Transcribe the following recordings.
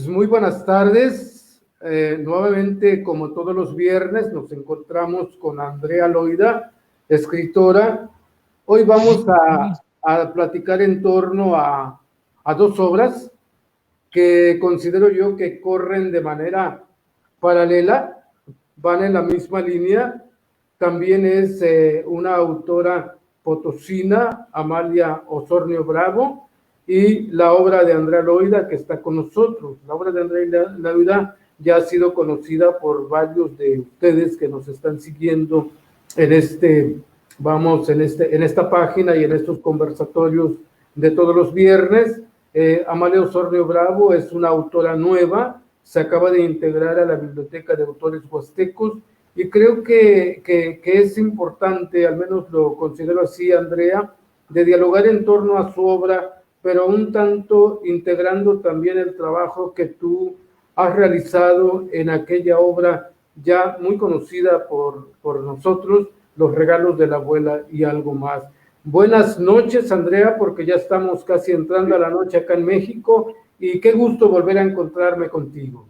Muy buenas tardes. Nuevamente, como todos los viernes, nos encontramos con Andrea Loida, escritora. Hoy vamos a platicar en torno a dos obras que considero yo que corren de manera paralela, van en la misma línea. También es una autora potosina, Amalia Osornio Bravo, y la obra de Andrea Loida que está con nosotros. La obra de Andrea Loida ya ha sido conocida por varios de ustedes que nos están siguiendo en en esta página y en estos conversatorios de todos los viernes. Amalia Osornio Bravo es una autora nueva, se acaba de integrar a la Biblioteca de Autores Huastecos y creo que es importante, al menos lo considero así, Andrea, de dialogar en torno a su obra, pero un tanto integrando también el trabajo que tú has realizado en aquella obra ya muy conocida por nosotros, Los regalos de la abuela y algo más. Buenas noches, Andrea, porque ya estamos casi entrando a la noche acá en México y qué gusto volver a encontrarme contigo.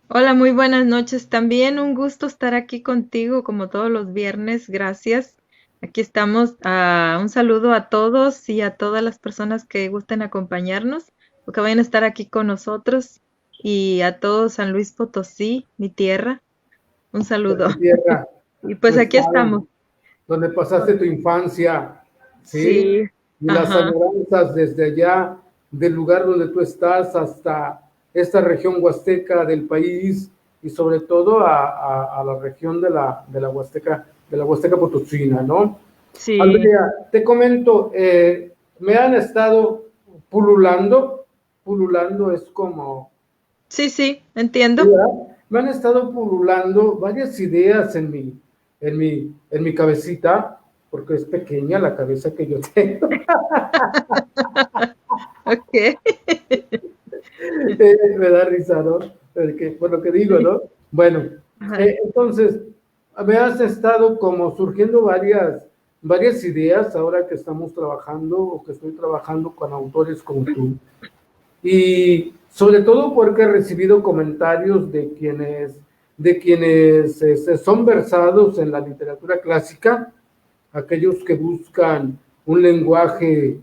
Hola, muy buenas noches. También un gusto estar aquí contigo como todos los viernes. Gracias. Aquí estamos. Un saludo a todos y a todas las personas que gusten acompañarnos o que vayan a estar aquí con nosotros. Y a todo San Luis Potosí, mi tierra. Un saludo. Tu tierra, Y tu pues aquí estado, estamos. donde pasaste tu infancia, ¿sí? Sí, Y las ajá. añoranzas desde allá, del lugar donde tú estás hasta esta región huasteca del país y sobre todo a la región de la Huasteca Potosina, ¿no? Sí, Andrea, te comento, me han estado pululando es como, sí, sí, ¿sí, entiendo. verdad? Me han estado pululando varias ideas en mi cabecita, porque es pequeña la cabeza que yo tengo. Ok. Me da risa, ¿no? Por lo que digo, ¿no? Bueno, Ajá. entonces, me has estado como surgiendo varias ideas ahora que estamos trabajando o que estoy trabajando con autores como tú. Y sobre todo porque he recibido comentarios de quienes son versados en la literatura clásica, aquellos que buscan un lenguaje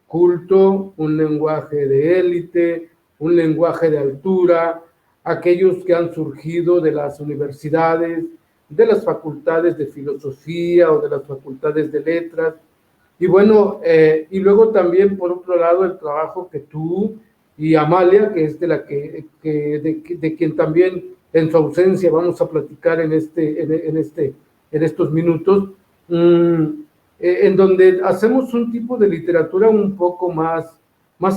culto, un lenguaje de élite, un lenguaje de altura, aquellos que han surgido de las universidades, de las facultades de filosofía o de las facultades de letras. Y bueno, y luego también por otro lado el trabajo que tú y Amalia, que es de la de quien también en su ausencia vamos a platicar en estos minutos, mmm, en donde hacemos un tipo de literatura un poco más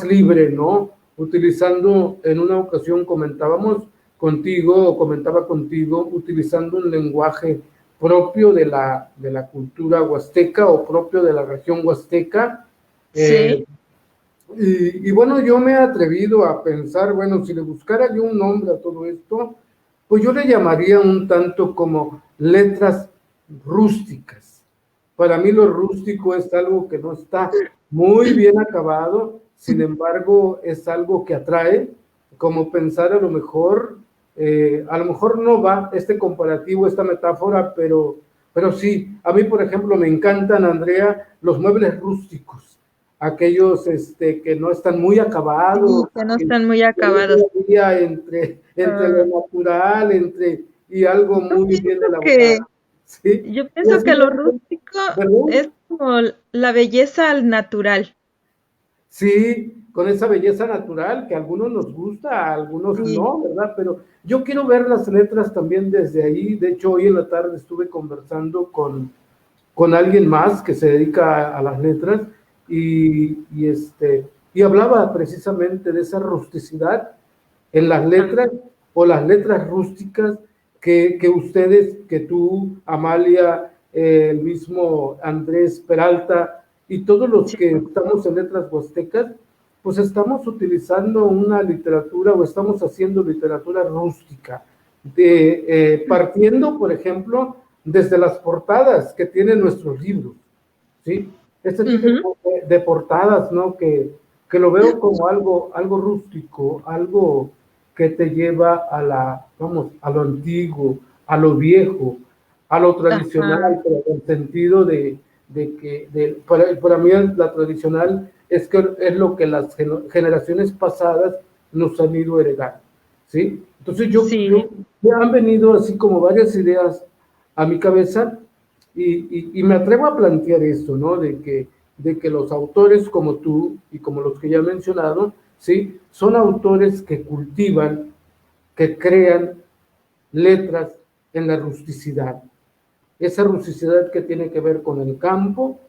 libre, ¿no? Utilizando, en una ocasión comentaba contigo, utilizando un lenguaje propio de la cultura huasteca o propio de la región huasteca. Sí. Eh, y bueno, yo me he atrevido a pensar, bueno, si le buscara yo un nombre a todo esto, pues yo le llamaría un tanto como letras rústicas. Para mí lo rústico es algo que no está muy bien acabado, sin embargo es algo que atrae, como pensar a lo mejor no va este comparativo, esta metáfora, pero sí, a mí por ejemplo me encantan, Andrea, los muebles rústicos, aquellos que no están muy acabados, Sí, que no que están muy acabados. todavía entre lo Ah, natural, y algo yo muy bien pienso que elaborado. ¿Sí? Yo Y pienso así, que lo rústico ¿verdad? es como la belleza al natural. Sí, con esa belleza natural que a algunos nos gusta, a algunos Sí, no, ¿verdad? Pero yo quiero ver las letras también desde ahí. De hecho, hoy en la tarde estuve conversando con alguien más que se dedica a las letras y hablaba precisamente de esa rusticidad en las ah, letras o las letras rústicas que ustedes, que tú, Amalia, el mismo Andrés Peralta y todos los sí, que estamos en letras huastecas, pues estamos utilizando una literatura o estamos haciendo literatura rústica, partiendo, por ejemplo, desde las portadas que tienen nuestros libros, ¿sí? Este tipo ujú, de portadas, ¿no? que lo veo como algo rústico, algo que te lleva a lo antiguo, a lo viejo, a lo Ajá, tradicional, pero en el sentido para mí la tradicional es lo que las generaciones pasadas nos han ido heredando, ¿sí? Entonces sí, me han venido así como varias ideas a mi cabeza y me atrevo a plantear esto, ¿no? De que los autores como tú y como los que ya he mencionado, ¿sí? Son autores que cultivan, que crean letras en la rusticidad. Esa rusticidad que tiene que ver con el campo,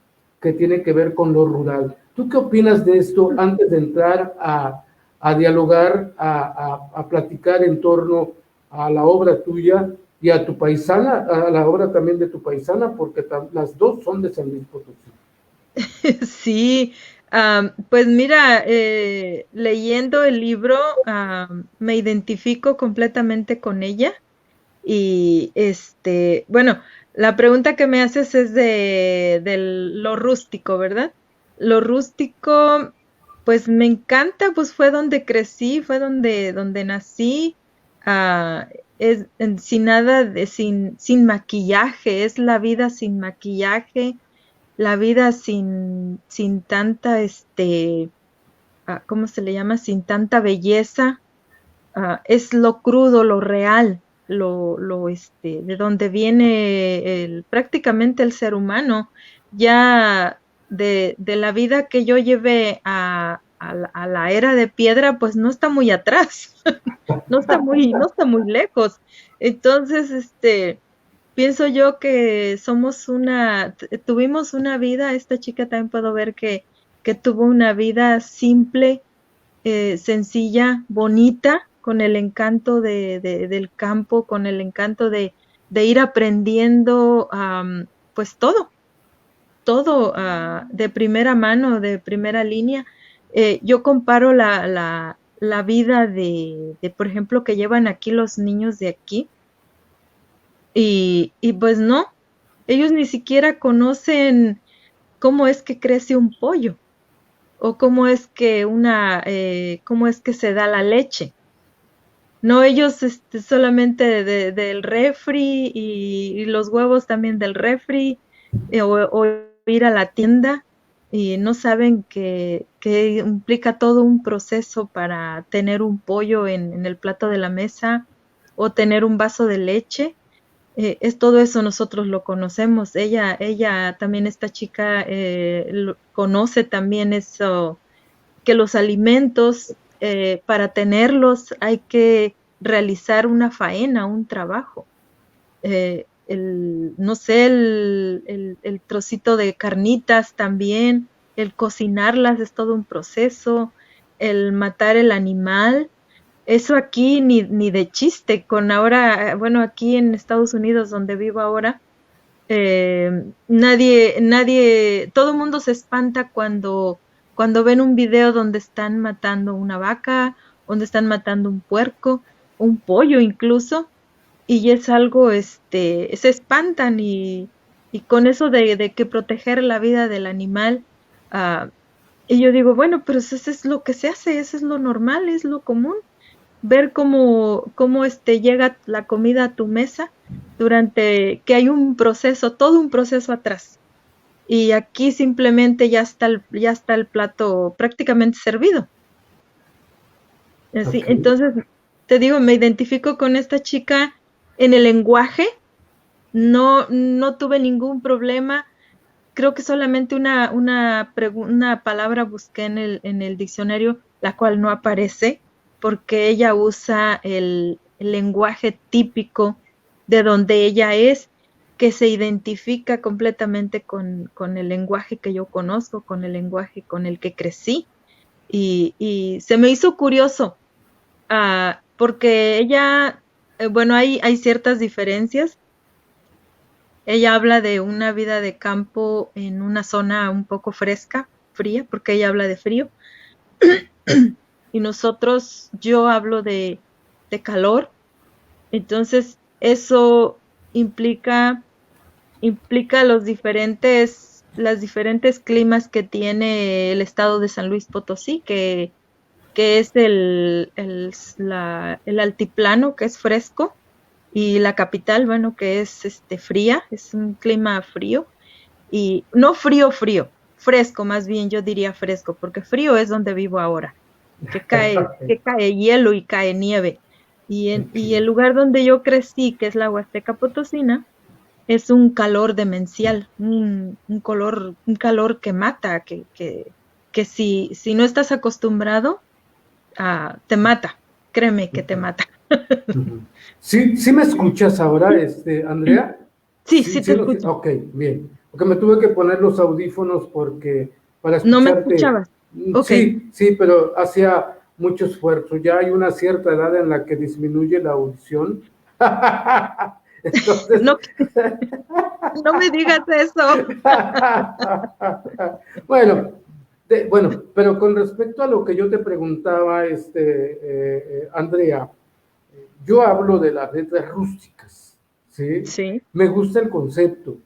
que tiene que ver con lo rural. ¿Tú qué opinas de esto antes de entrar a dialogar, a platicar en torno a la obra tuya y a tu paisana, a la obra también de tu paisana, porque las dos son de San Luis Potosí? sí. Pues mira, leyendo el libro, me identifico completamente con ella. Y bueno, la pregunta que me haces es de lo rústico, ¿verdad? Lo rústico, pues me encanta, pues fue donde crecí, fue donde nací. ah, sin nada sin maquillaje, es la vida sin maquillaje, la vida sin tanta, ¿cómo se le llama? Sin tanta belleza. Es lo crudo, lo real, de donde viene prácticamente el ser humano. Ya de la vida que yo llevé a la era de piedra, pues no está muy atrás, no está muy lejos. Entonces, pienso yo que tuvimos una vida, esta chica también puedo ver que tuvo una vida simple, sencilla, bonita, con el encanto del campo, con el encanto de ir aprendiendo, pues todo de primera mano, de primera línea. Yo comparo la vida por ejemplo, que llevan aquí los niños de aquí, y pues no, ellos ni siquiera conocen cómo es que crece un pollo o cómo es que se da la leche. No, ellos solamente del refri y los huevos también del refri, o ir a la tienda, y no saben que implica todo un proceso para tener un pollo en el plato de la mesa o tener un vaso de leche. Es todo eso nosotros lo conocemos. Ella también, esta chica, conoce también eso, que los alimentos, para tenerlos hay que realizar una faena, un trabajo. No sé, el trocito de carnitas también, el cocinarlas es todo un proceso, el matar el animal, eso aquí ni de chiste, con ahora, bueno, aquí en Estados Unidos donde vivo ahora, todo el mundo se espanta cuando ven un video donde están matando una vaca, donde están matando un puerco, un pollo incluso, y es algo, se espantan, y con eso de que proteger la vida del animal, ah, y yo digo, bueno, pero eso es lo que se hace, eso es lo normal, es lo común, ver cómo llega la comida a tu mesa durante que hay un proceso, todo un proceso atrás. Y aquí simplemente ya está el plato prácticamente servido. Así, Ok. entonces, te digo, me identifico con esta chica en el lenguaje, no tuve ningún problema. Creo que solamente una palabra busqué en el diccionario, la cual no aparece, porque ella usa el lenguaje típico de donde ella es, que se identifica completamente con el lenguaje que yo conozco, con el lenguaje con el que crecí. Y se me hizo curioso, porque ella, bueno, hay ciertas diferencias. Ella habla de una vida de campo en una zona un poco fresca, fría, porque ella habla de frío. Y yo hablo de calor. Entonces, eso implica, implica los diferentes, las diferentes climas que tiene el estado de San Luis Potosí, que es el altiplano, que es fresco, y la capital, bueno, que es fría, es un clima frío, y no frío, frío, fresco, más bien yo diría fresco, porque frío es donde vivo ahora, que cae hielo y cae nieve. Y el Ok. lugar donde yo crecí, que es la Huasteca Potosina, es un calor demencial, un calor que mata, que si no estás acostumbrado, te mata, créeme que te mata. Ujú. Sí, sí me escuchas ahora, Andrea. Sí, Sí, sí te sí, escucho. ok, bien. Porque me tuve que poner los audífonos porque para ¿No me escucharte, escuchabas? Ok. sí, sí, pero hacía mucho esfuerzo. Ya hay una cierta edad en la que disminuye la audición. Entonces, No, no me digas eso. bueno, bueno, pero con respecto a lo que yo te preguntaba, Andrea, yo hablo de las letras rústicas, ¿sí? Sí, Me gusta el concepto.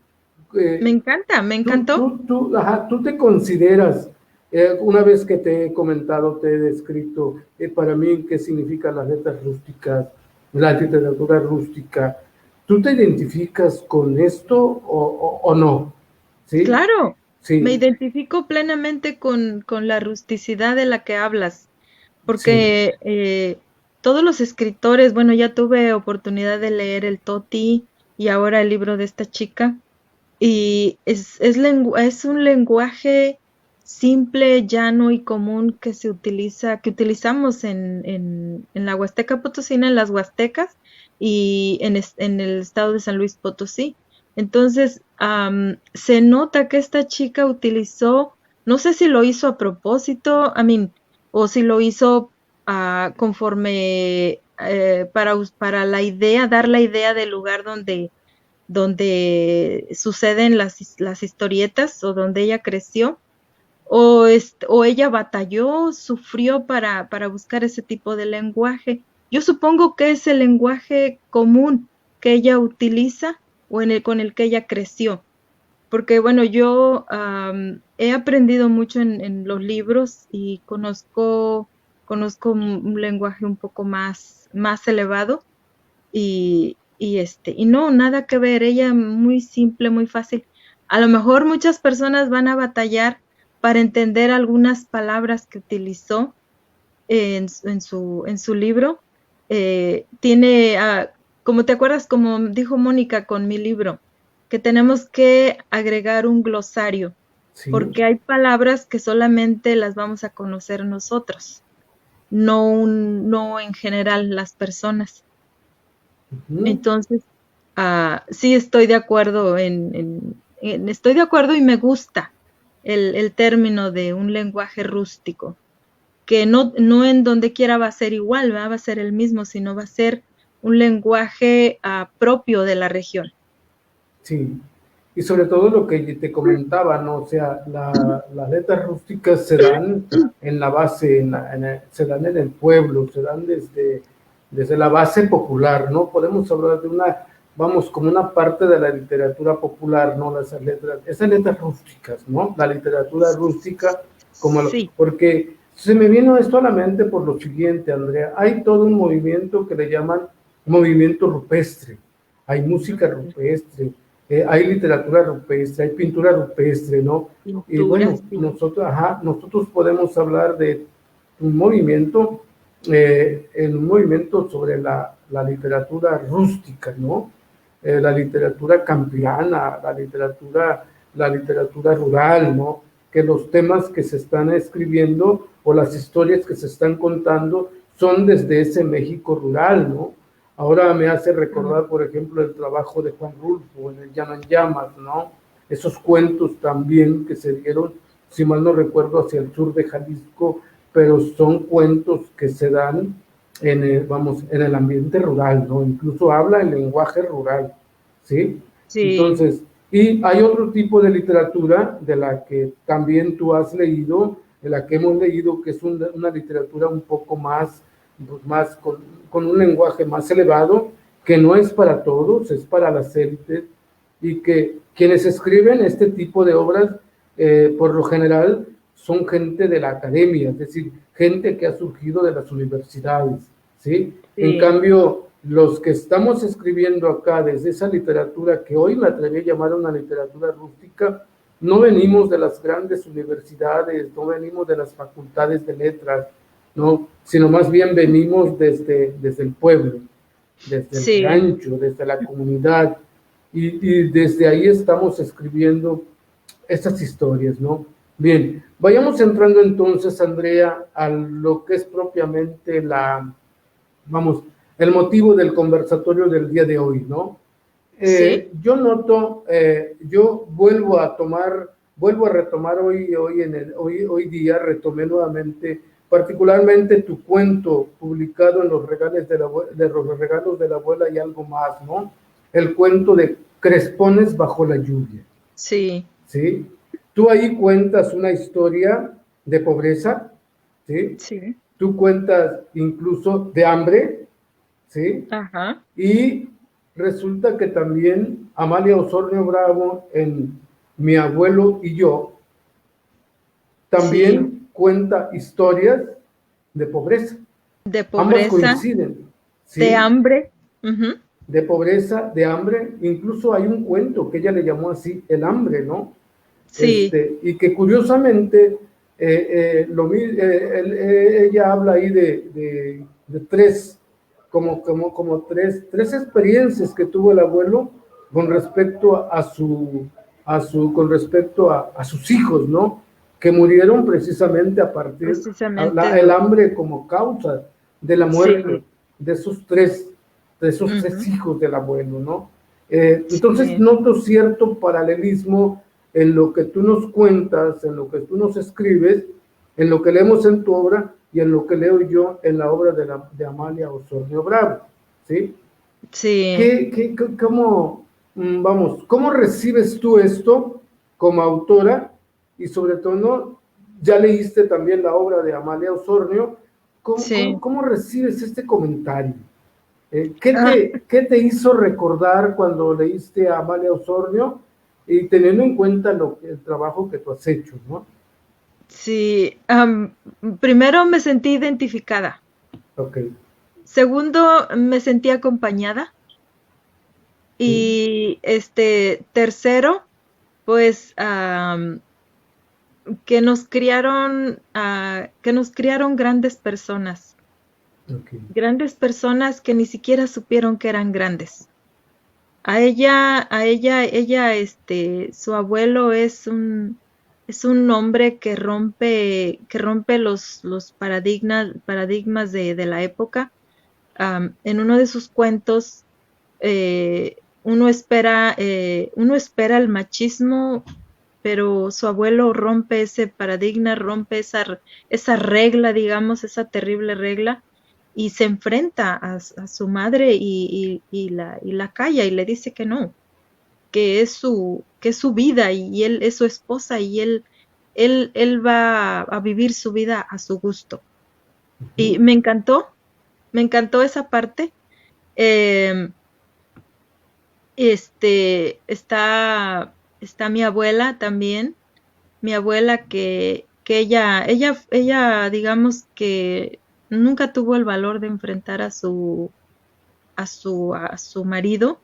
me Eh, encanta, me encantó. tú te consideras, una vez que te he comentado, te he descrito para mí qué significan las letras rústicas, la literatura rústica, ¿tú te identificas con esto o no? ¿Sí? Claro, me Sí, identifico plenamente con la rusticidad de la que hablas, sí. porque todos los escritores, bueno, ya tuve oportunidad de leer el Toti y ahora el libro de esta chica, y es un lenguaje simple, llano y común que se utiliza, que utilizamos en la Huasteca Potosina, en las Huastecas y en el estado de San Luis Potosí. Entonces, se nota que esta chica utilizó, no sé si lo hizo a propósito, o si lo hizo conforme para la idea, dar la idea del lugar donde suceden las historietas o donde ella creció, o ella batalló, sufrió para buscar ese tipo de lenguaje. Yo supongo que es el lenguaje común que ella utiliza o con el que ella creció. Porque bueno, yo he aprendido mucho en los libros y conozco un lenguaje un poco más elevado y no, nada que ver, ella muy simple, muy fácil. A lo mejor muchas personas van a batallar para entender algunas palabras que utilizó en su libro. Tiene, como te acuerdas, como dijo Mónica con mi libro, que tenemos que agregar un glosario, Sí. porque hay palabras que solamente las vamos a conocer nosotros, no en general las personas. Ujú. Entonces, sí estoy de acuerdo estoy de acuerdo y me gusta el término de un lenguaje rústico, que no en donde quiera va a ser igual, va a ser el mismo, sino va a ser un lenguaje propio de la región. Sí, y sobre todo lo que te comentaba, ¿no? O sea, las letras rústicas se dan en la base, se dan en el pueblo, se dan desde la base popular, ¿no? Podemos hablar de vamos, como una parte de la literatura popular, ¿no? Esas letras rústicas, ¿no? La literatura rústica, Sí, porque se me vino esto a la mente por lo siguiente, Andrea, hay todo un movimiento que le llaman movimiento rupestre, hay música rupestre, hay literatura rupestre, hay pintura rupestre, ¿no? Y pintura, bueno, sí. nosotros podemos hablar de un movimiento sobre la literatura rústica, ¿no? La literatura campiana, la literatura rural, ¿no? Que los temas que se están escribiendo o las historias que se están contando son desde ese México rural, ¿no? Ahora me hace recordar, por ejemplo, el trabajo de Juan Rulfo en El Llano en Llamas, ¿no? Esos cuentos también que se dieron, si mal no recuerdo, hacia el sur de Jalisco, pero son cuentos que se dan en el ambiente rural, ¿no? Incluso habla el lenguaje rural, ¿sí? Sí, Entonces, y hay otro tipo de literatura de la que también tú has leído, de la que hemos leído, que es una literatura un poco más, pues más con un lenguaje más elevado, que no es para todos, es para las élites, y que Quienes escriben este tipo de obras, por lo general, son gente de la academia, es decir, gente que ha surgido de las universidades, ¿sí? En Sí, cambio, los que estamos escribiendo acá desde esa literatura que hoy me atreví a llamar una literatura rústica, no venimos de las grandes universidades, no venimos de las facultades de letras, no, sino más bien venimos desde el pueblo, desde el sí, rancho, desde la comunidad, y desde ahí estamos escribiendo estas historias, ¿no? Bien, vayamos entrando entonces, Andrea, a lo que es propiamente vamos, el motivo del conversatorio del día de hoy, ¿no? sí, Yo noto, yo vuelvo a retomar hoy día, retomé nuevamente, particularmente tu cuento publicado en los regalos de la abuela y algo más, ¿no? El cuento de Crespones bajo la lluvia, sí, ¿sí? Tú ahí cuentas una historia de pobreza, ¿sí? sí, Tú cuentas incluso de hambre, ¿sí? ajá, Y resulta que también Amalia Osornio Bravo en Mi abuelo y yo sí, también cuenta historias de pobreza. de Ambas pobreza, coinciden, de ¿sí? hambre, ujú, De pobreza, de hambre. Incluso hay un cuento que ella le llamó así, El hambre, ¿no? sí, Y que curiosamente ella habla ahí de tres, como tres experiencias que tuvo el abuelo con respecto con respecto a sus hijos, ¿no? Que murieron precisamente a partir, precisamente el hambre como causa de la muerte sí, de esos tres, de esos tres ujú, hijos del abuelo, ¿no? Entonces sí, noto cierto paralelismo en lo que tú nos cuentas, en lo que tú nos escribes, en lo que leemos en tu obra y en lo que leo yo en la obra de Amalia Osornio Bravo, ¿sí? sí. ¿Cómo, vamos, cómo recibes tú esto como autora? Y sobre todo, ¿no? Ya leíste también la obra de Amalia Osornio. Sí. ¿Cómo recibes este comentario? Ah, ¿Qué te hizo recordar cuando leíste a Amalia Osornio y teniendo en cuenta el trabajo que tú has hecho, ¿no? sí. Primero me sentí identificada. Ok, Segundo, me sentí acompañada. sí, Y tercero, pues que nos criaron ok, grandes personas que ni siquiera supieron que eran grandes. Su abuelo es un hombre que rompe los paradigmas de la época. En uno de sus cuentos, uno espera el machismo, pero su abuelo rompe ese paradigma, rompe esa regla, digamos, esa terrible regla, y se enfrenta a su madre y la calla y le dice que no, que es su vida y él es su esposa y él va a vivir su vida a su gusto. Y ujú, me encantó esa parte. Eh, está mi abuela también, mi abuela que ella, digamos que nunca tuvo el valor de enfrentar a su marido,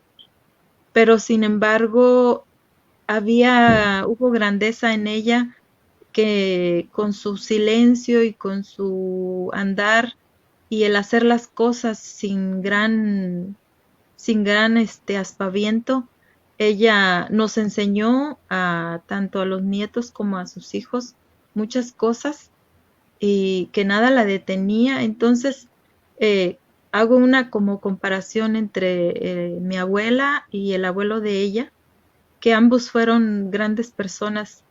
pero sin embargo hubo grandeza en ella que con su silencio y con su andar y el hacer las cosas sin gran aspaviento. Ella nos enseñó tanto a los nietos como a sus hijos muchas cosas y que nada la detenía. Entonces, eh, hago una como comparación entre mi abuela y el abuelo de ella, que ambos fueron grandes personas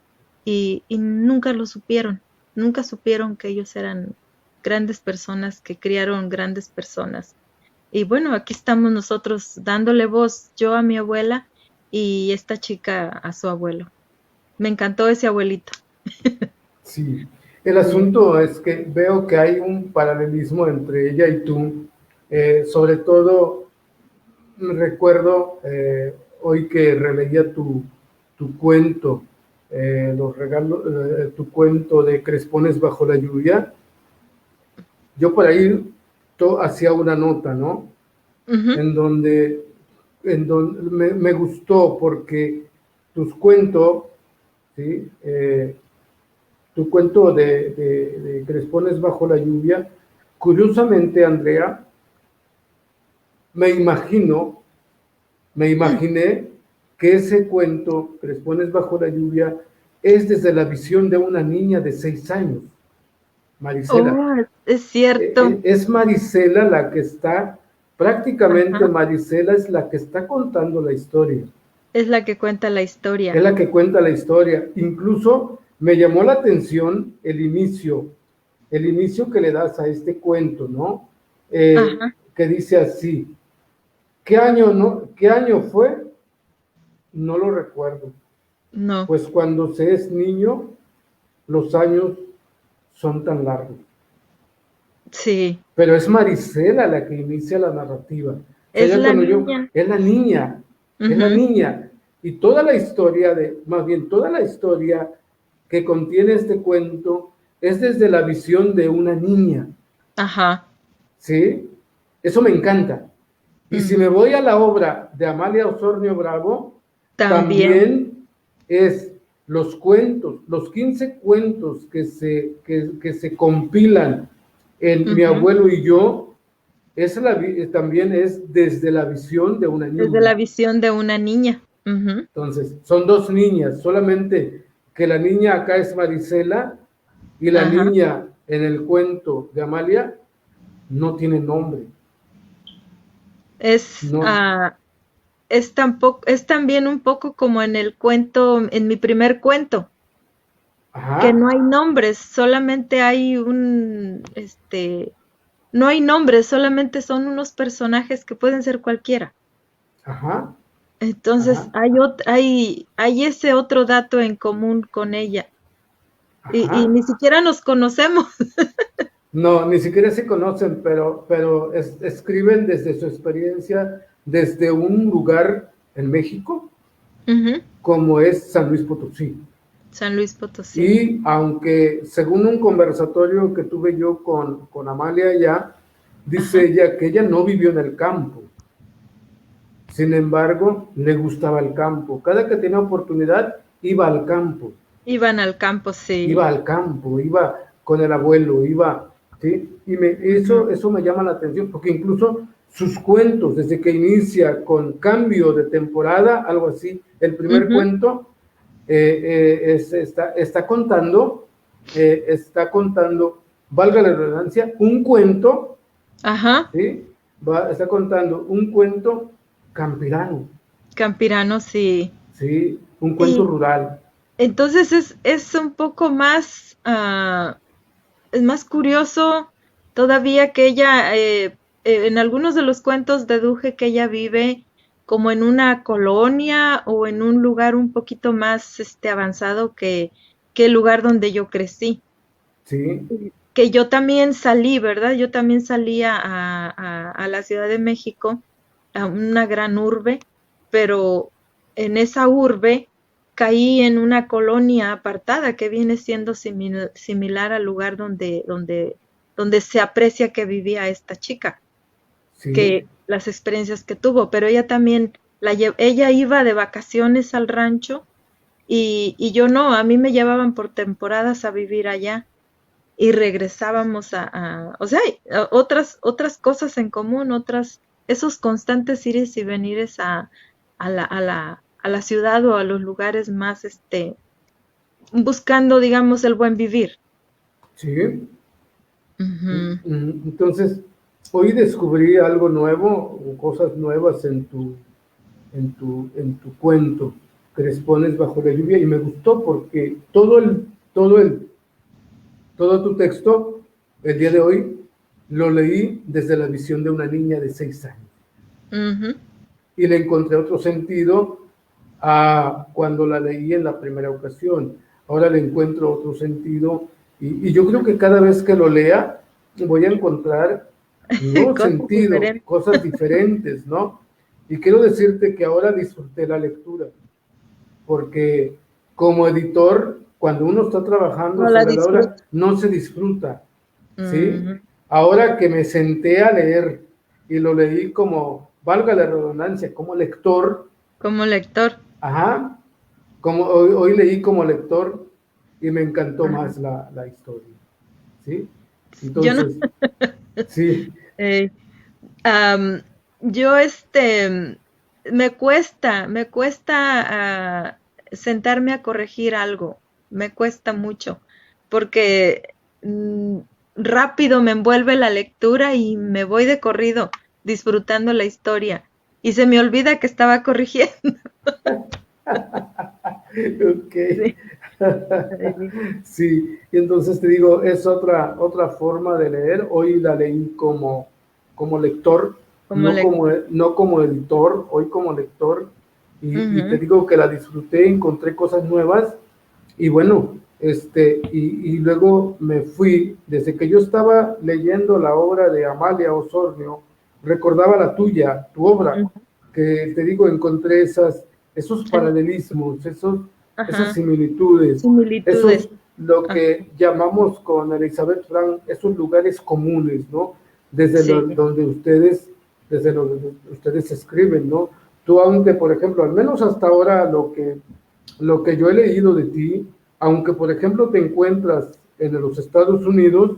y nunca lo supieron, nunca supieron que ellos eran grandes personas, que criaron grandes personas. Y bueno, aquí estamos nosotros dándole voz, yo a mi abuela y esta chica a su abuelo. Me encantó ese abuelito. sí. El Sí, asunto es que veo que hay un paralelismo entre ella y tú. Sobre todo, recuerdo hoy que releía tu cuento, tu cuento de Crespones bajo la lluvia, yo por ahí hacía una nota, ¿no? Ujú. En donde me gustó porque tus cuentos, ¿sí? Tu cuento de Crespones bajo la lluvia, curiosamente, Andrea, me imaginé que ese cuento, Crespones bajo la lluvia, es desde la visión de una niña de 6 años, Marisela. Oh, es cierto. Es Marisela la que está, prácticamente Ajá. Marisela es la que está contando la historia. Es la que cuenta la Es historia. la que cuenta la historia. Incluso me llamó la atención el inicio que le das a este cuento, ¿no? Ajá. Que dice así, ¿qué año fue? No lo recuerdo. No. Pues cuando se es niño, los años son tan largos. Sí. Pero es Marisela la que inicia la narrativa. O sea, Es ya la cuando niña. es la niña, es la Ujú. niña. Y toda la historia más bien toda la historia que contiene este cuento es desde la visión de una niña, Ajá. ¿sí? Eso me encanta. Y si me Ujú. voy a la obra de Amalia Osornio Bravo, También. también es los cuentos, los 15 cuentos que se compilan en Mi Ujú. abuelo y yo, también es desde la visión de una Desde niña. la visión de una niña. Ujú. Entonces, son dos niñas, solamente que la niña acá es Marisela y la Ajá. niña en el cuento de Amalia no tiene nombre. Es, No, es también un poco como en el cuento, en mi primer cuento, que ajá, no hay nombres, solamente hay no hay nombres, solamente son unos personajes que pueden ser cualquiera. ajá, Entonces ajá, hay ese otro dato en común con ella y ajá. ni siquiera nos conocemos. No, ni siquiera se conocen, pero escriben desde su experiencia, desde un lugar en México, Ujú. como es San Luis Potosí. San Luis Potosí. Y aunque según un conversatorio que tuve yo con Amalia ya, dice Ajá. ella que ella no vivió en el campo. Sin embargo, le gustaba el campo. Cada que tenía oportunidad, iba al campo. Iban al campo, sí. Iba al campo, iba con el abuelo, ¿sí? Y Ujú. eso me llama la atención, porque incluso sus cuentos, desde que inicia con cambio de temporada, algo así, el primer Ujú. cuento está contando, valga la redundancia, un cuento, Ajá. ¿sí? Está contando un cuento campirano, Campirano, sí. ¿sí? Un cuento Y rural. entonces es un poco más, es más curioso todavía que ella, en algunos de los cuentos deduje que ella vive como en una colonia o en un lugar un poquito más avanzado que el lugar donde yo crecí. ¿Sí? Que yo también salí, ¿verdad? Yo también salí a la Ciudad de México, a una gran urbe, pero en esa urbe caí en una colonia apartada que viene siendo similar al lugar donde se aprecia que vivía esta chica, Sí, que las experiencias que tuvo, pero ella también, ella iba de vacaciones al rancho y yo no, a mí me llevaban por temporadas a vivir allá y regresábamos o sea, otras cosas en común, esos constantes ires y venires a la ciudad o a los lugares más, buscando, digamos, el buen vivir. sí. Ujú. Entonces, hoy descubrí algo nuevo, o cosas nuevas en tu cuento que les pones bajo la lluvia y me gustó porque todo tu texto, el día de hoy, lo leí desde la visión de una niña de 6 años Ujú. y le encontré otro sentido a cuando la leí en la primera ocasión. Ahora le encuentro otro sentido y yo creo que cada vez que lo lea voy a encontrar nuevos Cosas sentidos, diferentes. cosas diferentes, ¿no? Y quiero decirte que ahora disfruté la lectura. porque como editor, cuando uno está trabajando No la sobre la obra, disfruto. no se disfruta, ¿sí? Ujú. Ahora que me senté a leer y lo leí como, valga la redundancia, como lector, Como lector. ajá, como hoy leí como lector y me encantó Ajá. más la historia, ¿sí? Yo no. Entonces, sí, eh, am, yo me cuesta sentarme a corregir algo, me cuesta mucho, porque mm, rápido me envuelve la lectura y me voy de corrido disfrutando la historia y se me olvida que estaba corrigiendo. ok. Sí, sí, Sí, y entonces te digo, es otra forma de leer. Hoy la leí como lector, como lector. no como editor, hoy como lector. Y te Ujú, digo que la disfruté, encontré cosas nuevas. Y bueno, y luego me fui, desde que yo estaba leyendo la obra de Amalia Osornio, recordaba la tuya, tu obra, ujú. que te digo, encontré esos paralelismos, esas Ajá, similitudes, similitudes. lo Ah, que llamamos con Elizabeth Frank, esos lugares comunes, ¿no? sí. Desde donde ustedes escriben, ¿no? Tú, aunque, por ejemplo, al menos hasta ahora lo que yo he leído de ti, aunque, por ejemplo, te encuentras en los Estados Unidos,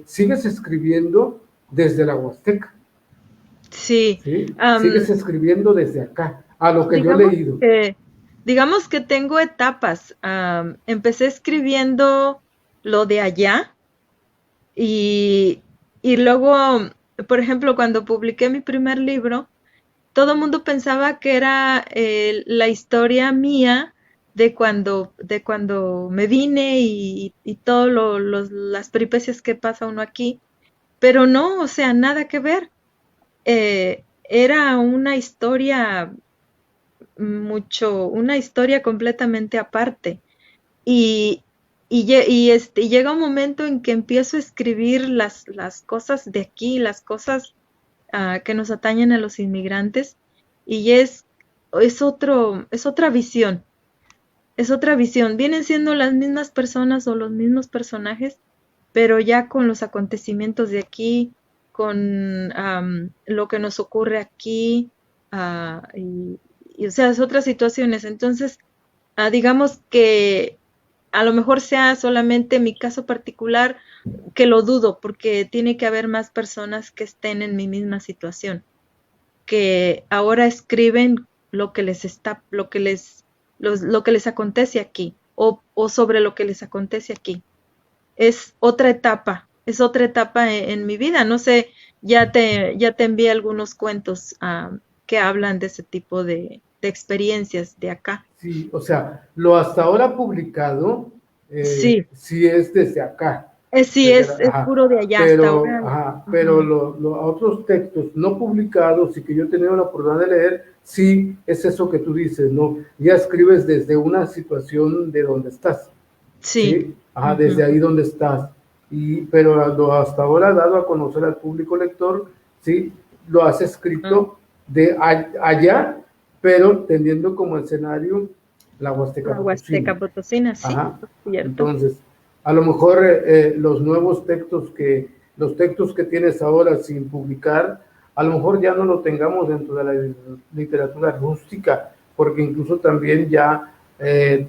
sigues escribiendo desde la Huasteca, Sí, ¿sí? am, Sigues escribiendo desde acá, a lo que yo he digamos leído. que, digamos que tengo etapas. Empecé escribiendo lo de allá y, y luego, por ejemplo, cuando publiqué mi primer libro, todo el mundo pensaba que era la historia mía de cuando me vine y todo las peripecias que pasa uno aquí, pero no, o sea, nada que ver. Era una historia completamente aparte. Y, y llega un momento en que empiezo a escribir las cosas de aquí, las cosas que nos atañen a los inmigrantes, y es otra visión, es otra visión. Vienen siendo las mismas personas o los mismos personajes, pero ya con los acontecimientos de aquí, con lo que nos ocurre aquí, o sea, es otras situaciones. Entonces, digamos que a lo mejor sea solamente mi caso particular, que lo dudo, porque tiene que haber más personas que estén en mi misma situación, que ahora escriben lo que les acontece aquí, o sobre lo que les acontece aquí. Es otra etapa en mi vida. No sé, ya te envié algunos cuentos que hablan de ese tipo de experiencias de acá. Sí, o sea, lo hasta ahora publicado, Sí, sí es desde acá, sí, es puro de allá hasta ahora. pero Ujú. otros textos no publicados y que yo he tenido la oportunidad de leer, sí es eso que tú dices, ¿no? Ya escribes desde una situación de donde estás, Sí. ¿sí? Ajá, desde Ujú, ahí donde estás. Pero hasta ahora, dado a conocer al público lector, sí, lo has ujú. escrito allá, pero teniendo como escenario la Huasteca La Potosina. Huasteca Potosina, sí, Ajá. es cierto. Entonces, a lo mejor los textos que tienes ahora sin publicar, a lo mejor ya no lo tengamos dentro de la literatura rústica, porque incluso también ya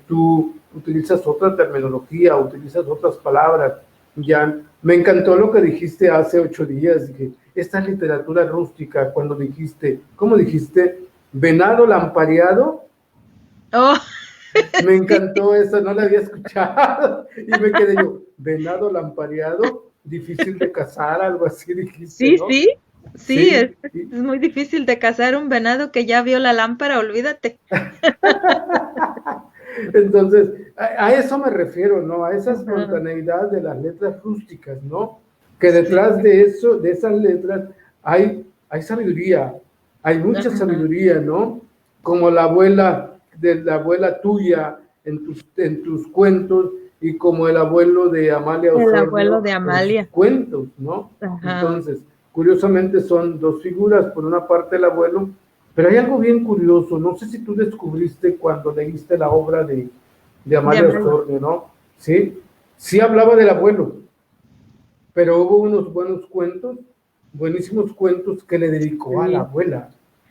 tú utilizas otra terminología, utilizas otras palabras. Ya me encantó lo que dijiste hace 8 días, dije, esta es literatura rústica, cuando dijiste, ¿cómo dijiste? Venado lampareado. Oh, Me sí, encantó eso, no la había escuchado. Y me quedé yo, venado lampareado, difícil de cazar, algo así dijiste, sí, ¿no? sí, sí, Sí. es muy difícil de cazar un venado que ya vio la lámpara, olvídate. Entonces, a eso me refiero, ¿no? A esa Ajá, espontaneidad de las letras rústicas, ¿no? Que sí, detrás de eso, de esas letras, hay sabiduría, hay mucha ajá. sabiduría, ¿no? Como de la abuela tuya en tus cuentos y como el abuelo de Amalia El abuelo Osornio de en sus Amalia. cuentos, ¿no? Ajá, Entonces, curiosamente son dos figuras, por una parte el abuelo Pero hay algo bien curioso, no sé si tú descubriste cuando leíste la obra de De Amalia Amalia. Osornio, ¿no? Sí, sí hablaba del abuelo, pero hubo unos buenos cuentos, buenísimos cuentos que le dedicó a la Sí. abuela.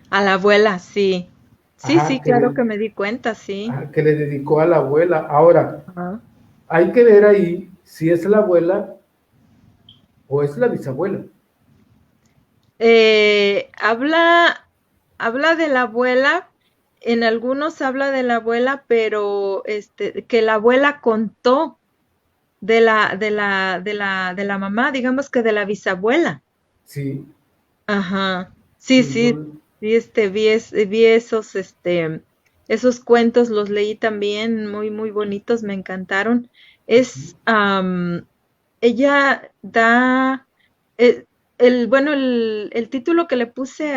A la abuela, sí. Sí, Ajá, sí, claro que me di cuenta, sí. que le dedicó a la abuela. Ahora, Ajá. hay que ver ahí si es la abuela o es la bisabuela. Habla de la abuela, en algunos habla de la abuela, pero que la abuela contó de la mamá, digamos que de la bisabuela. Sí, Ajá. Sí, sí, entonces, sí, vi esos cuentos, los leí también, muy, muy bonitos, me encantaron. Es, ella da, eh, bueno, el título que le puse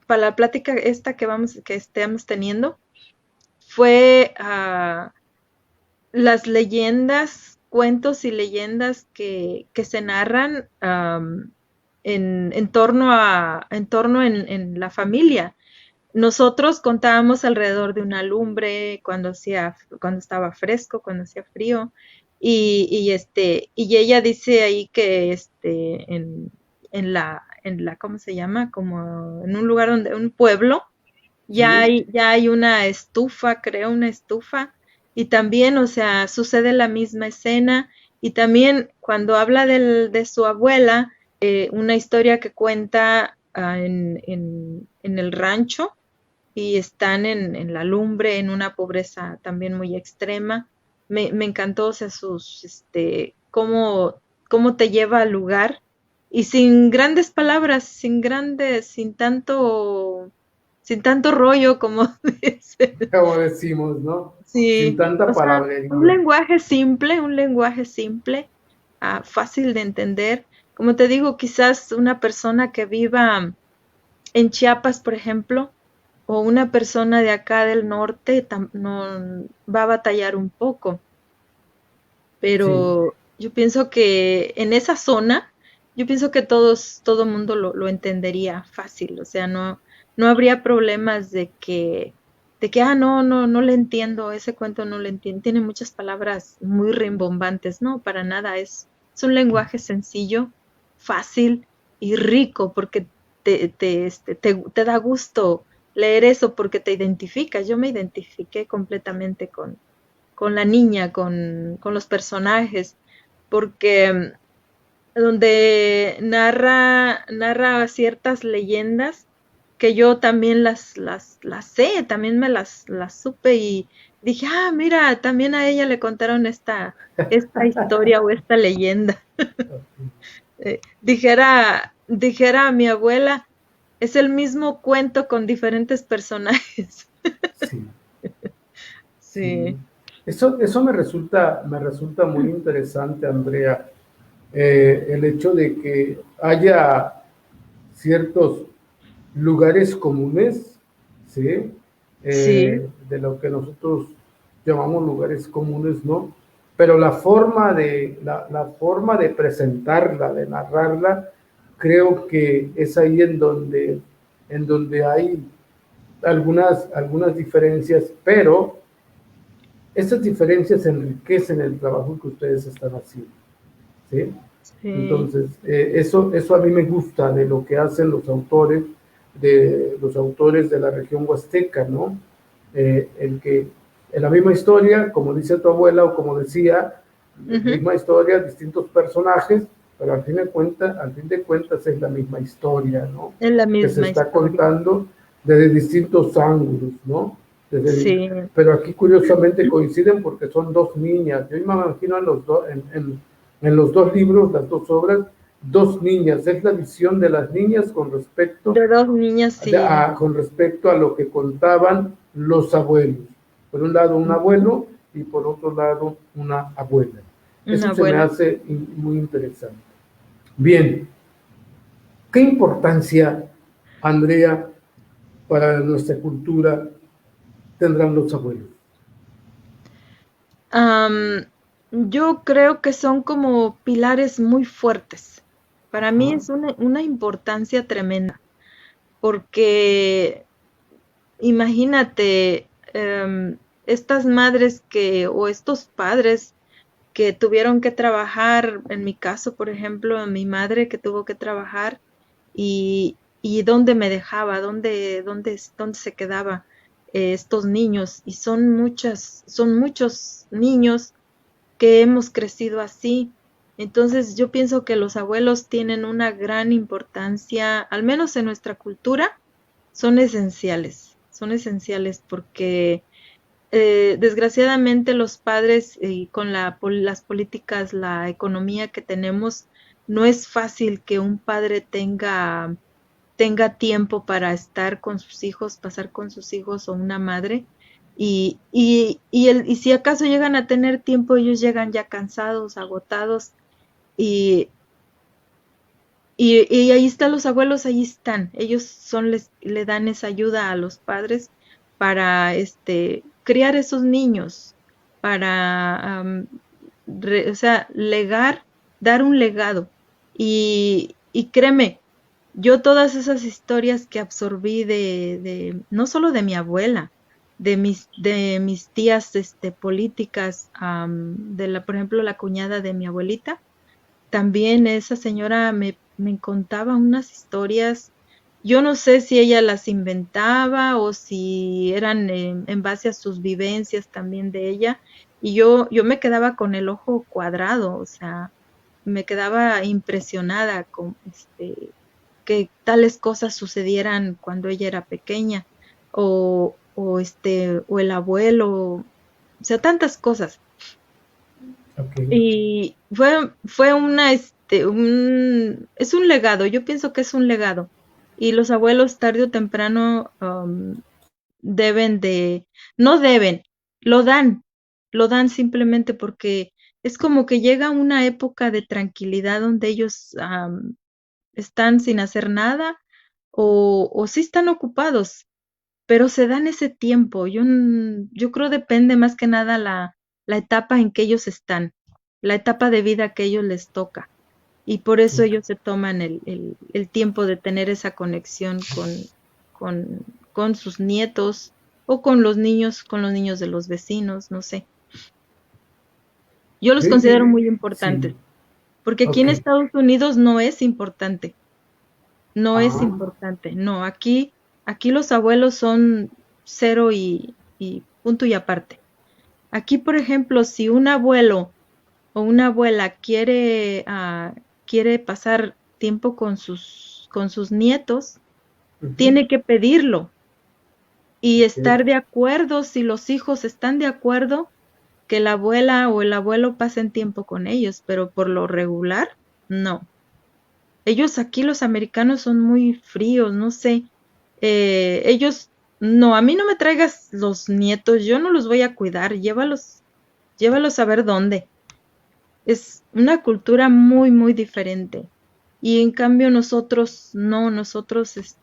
para la plática esta que estemos teniendo fue las leyendas, cuentos y leyendas que se narran en torno en la familia. Nosotros contábamos alrededor de una lumbre cuando estaba fresco, cuando hacía frío, y ella dice ahí que en la, ¿cómo se llama? Como en un lugar un pueblo, sí, ya hay una estufa, creo, una estufa, y también, o sea, sucede la misma escena, y también cuando habla de su abuela, una historia que cuenta en el rancho, y están en la lumbre, en una pobreza también muy extrema. Me encantó, o sea, cómo te lleva al lugar, y sin grandes palabras, sin tanto rollo, como dice. como decimos, ¿no? Sin Sí, tanta o sea, palabrería. un lenguaje simple, fácil de entender. Como te digo, quizás una persona que viva en Chiapas, por ejemplo, o una persona de acá del norte no va a batallar un poco, Sí, pero yo pienso que en esa zona, yo pienso que todo mundo lo entendería fácil, o sea, no habría problemas de que, no le entiendo, ese cuento no le entiendo, tiene muchas palabras muy rimbombantes, no, para nada, es un lenguaje sencillo, fácil y rico, porque te da gusto leer eso porque te identificas, yo me identifiqué completamente con la niña, con los personajes, porque donde narra ciertas leyendas que yo también las sé, también las supe, y dije, mira, también a ella le contaron esta historia o esta leyenda. Dijera mi abuela, es el mismo cuento con diferentes personajes. sí, sí. Sí, Eso me resulta muy interesante, Andrea. El hecho de que haya ciertos lugares comunes, ¿sí? sí, De lo que nosotros llamamos lugares comunes, ¿no? Pero la forma de presentarla, de narrarla, creo que es ahí en donde hay algunas diferencias, pero estas diferencias enriquecen el trabajo que ustedes están haciendo, ¿sí? sí. Entonces, eso a mí me gusta de lo que hacen los autores de la región huasteca, ¿no? El que en la misma historia, como dice tu abuela o como decía, Ujú. misma historia, distintos personajes, pero al fin de cuentas es la misma historia, ¿no? Es la Que se misma está historia. contando desde distintos ángulos, ¿no? Sí. Pero aquí curiosamente coinciden porque son dos niñas. Yo me imagino en los dos libros, las dos obras, dos niñas. Es la visión de las niñas con respecto De dos niñas, sí. a lo que contaban los abuelos. Por un lado un Ujú. abuelo y por otro lado una abuela. Una Eso se me abuela. hace muy interesante. Bien, ¿qué importancia, Andrea, para nuestra cultura tendrán los abuelos? Yo creo que son como pilares muy fuertes. Para mí Ajá, es una importancia tremenda, porque imagínate, estas madres o estos padres que tuvieron que trabajar, en mi caso, por ejemplo, mi madre que tuvo que trabajar y dónde me dejaba, dónde se quedaba estos niños. Y son muchos niños que hemos crecido así. Entonces yo pienso que los abuelos tienen una gran importancia, al menos en nuestra cultura, son esenciales porque desgraciadamente los padres y con las políticas, la economía que tenemos, no es fácil que un padre tenga tiempo para estar con sus hijos, pasar con sus hijos o una madre. Y si acaso llegan a tener tiempo, ellos llegan ya cansados, agotados y, y ahí están los abuelos, ahí están. Ellos le dan esa ayuda a los padres para criar esos niños, para o sea, dar un legado. Y créeme, yo todas esas historias que absorbí no solo de mi abuela, de mis tías políticas, por ejemplo, la cuñada de mi abuelita, también esa señora me contaba unas historias. Yo no sé si ella las inventaba o si eran en base a sus vivencias también de ella. Y yo me quedaba con el ojo cuadrado, o sea, me quedaba impresionada con que tales cosas sucedieran cuando ella era pequeña, o el abuelo, o sea, tantas cosas. Ok. Y fue es un legado, yo pienso que es un legado. Y los abuelos tarde o temprano deben no deben, lo dan, lo dan simplemente porque es como que llega una época de tranquilidad donde ellos están sin hacer nada o sí están ocupados, pero se dan ese tiempo. Yo creo depende más que nada la etapa en que ellos están, la etapa de vida que ellos les toca. Y por eso ellos se toman el tiempo de tener esa conexión con, con sus nietos o con los niños de los vecinos, no sé. Yo los Sí, considero muy sí, importantes, porque aquí ok. en Estados Unidos no es importante. No es Ah, importante, no, aquí los abuelos son cero y punto y aparte. Aquí, por ejemplo, si un abuelo o una abuela quiere pasar tiempo con sus nietos, ujú, tiene que pedirlo y ok. estar de acuerdo, si los hijos están de acuerdo, que la abuela o el abuelo pasen tiempo con ellos, pero por lo regular, no. Ellos aquí, los americanos, son muy fríos, no sé. Ellos, no, a mí no me traigas los nietos, yo no los voy a cuidar, llévalos a ver dónde. Es una cultura muy, muy diferente. Y en cambio nosotros, no, nosotros, es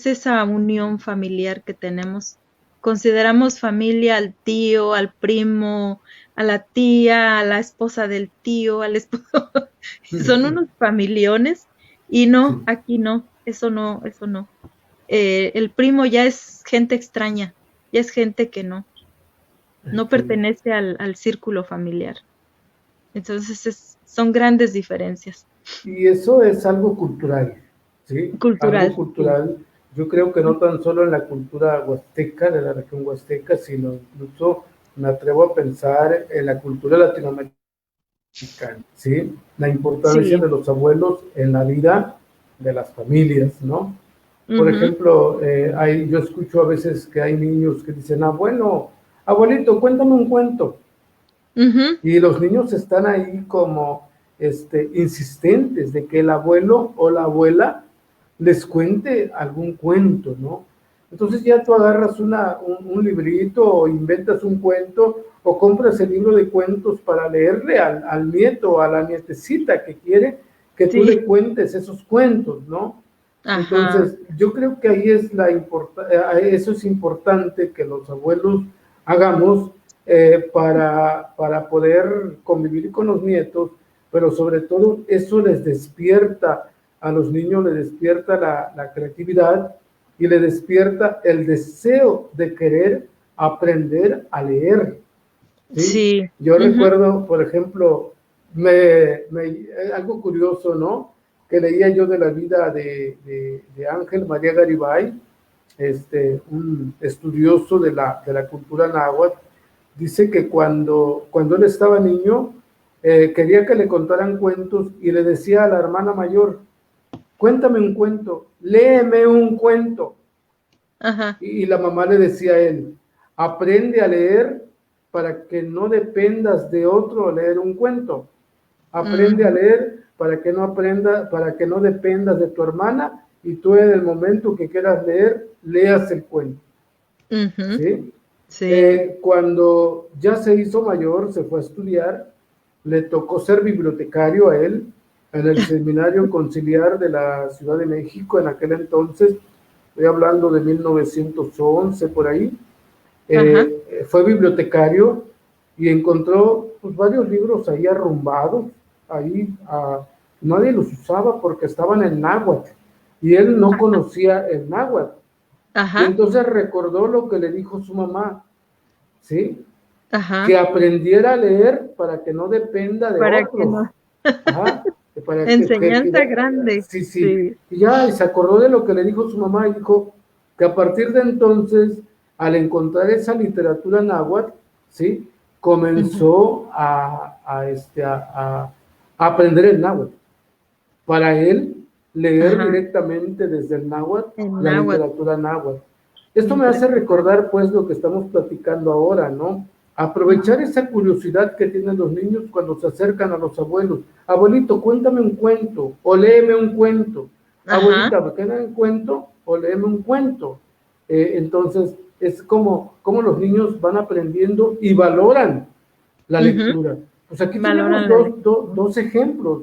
esa unión familiar que tenemos. Consideramos familia al tío, al primo, a la tía, a la esposa del tío, al esposo. Son unos familiones y no, Sí, aquí no, eso no, eso no. El primo ya es gente extraña, ya es gente que no ok. pertenece al círculo familiar. Entonces son grandes diferencias. Y eso es algo cultural, ¿sí? Algo Cultural, sí. cultural. Yo creo que no tan solo en la cultura huasteca, de la región huasteca, sino incluso me atrevo a pensar en la cultura latinoamericana, ¿sí? La importancia Sí. de los abuelos en la vida de las familias, ¿no? Por Ujú, ejemplo, yo escucho a veces que hay niños que dicen, abuelo, abuelito, cuéntame un cuento. ujú, Y los niños están ahí como insistentes de que el abuelo o la abuela les cuente algún cuento, ¿no? Entonces ya tú agarras un librito o inventas un cuento o compras el libro de cuentos para leerle al nieto o a la nietecita que quiere que tú le sí. cuentes esos cuentos, ¿no? Ajá. Entonces, yo creo que ahí es eso es importante que los abuelos hagamos para poder convivir con los nietos, pero sobre todo eso les despierta a los niños le despierta la creatividad y le despierta el deseo de querer aprender a leer. ¿Sí? Sí. Yo Ujú. recuerdo, por ejemplo, algo curioso, ¿no? Que leía yo de la vida de Ángel María Garibay, un estudioso de la cultura náhuatl. Dice que cuando él estaba niño, quería que le contaran cuentos y le decía a la hermana mayor, cuéntame un cuento, léeme un cuento. Ajá. Y la mamá le decía a él, aprende a leer para que no dependas de otro a leer un cuento. Aprende a Ujú, leer para que no dependas de tu hermana y tú en el momento que quieras leer, leas el cuento. ujú. ¿Sí? Sí. Cuando ya se hizo mayor, se fue a estudiar, le tocó ser bibliotecario a él en el Seminario Conciliar de la Ciudad de México en aquel entonces, estoy hablando de 1911 por ahí. Ajá. Fue bibliotecario y encontró pues, varios libros ahí arrumbados, ahí nadie los usaba porque estaban en náhuatl y él no conocía el náhuatl. Y Ajá. entonces recordó lo que le dijo su mamá, ¿sí? Que Ajá. aprendiera a leer para que no dependa de Para que otros. no. Ajá, para Enseñanza grande. sí, sí. Sí. Y ya y se acordó de lo que le dijo su mamá y dijo que a partir de entonces, al encontrar esa literatura náhuatl, ¿sí? Ujú. Comenzó a aprender el náhuatl. Para él, leer Ajá. directamente desde el náhuatl En la náhuatl. literatura náhuatl. Esto me hace Impresionante. recordar, pues, lo que estamos platicando ahora, ¿no? Aprovechar Ujú. esa curiosidad que tienen los niños cuando se acercan a los abuelos. Abuelito, cuéntame un cuento o léeme un cuento. Ajá. Abuelita, ¿me queda un cuento o léeme un cuento? Entonces, es como los niños van aprendiendo y valoran la Ujú. lectura. Pues aquí tenemos Valoran la lectura. dos ejemplos.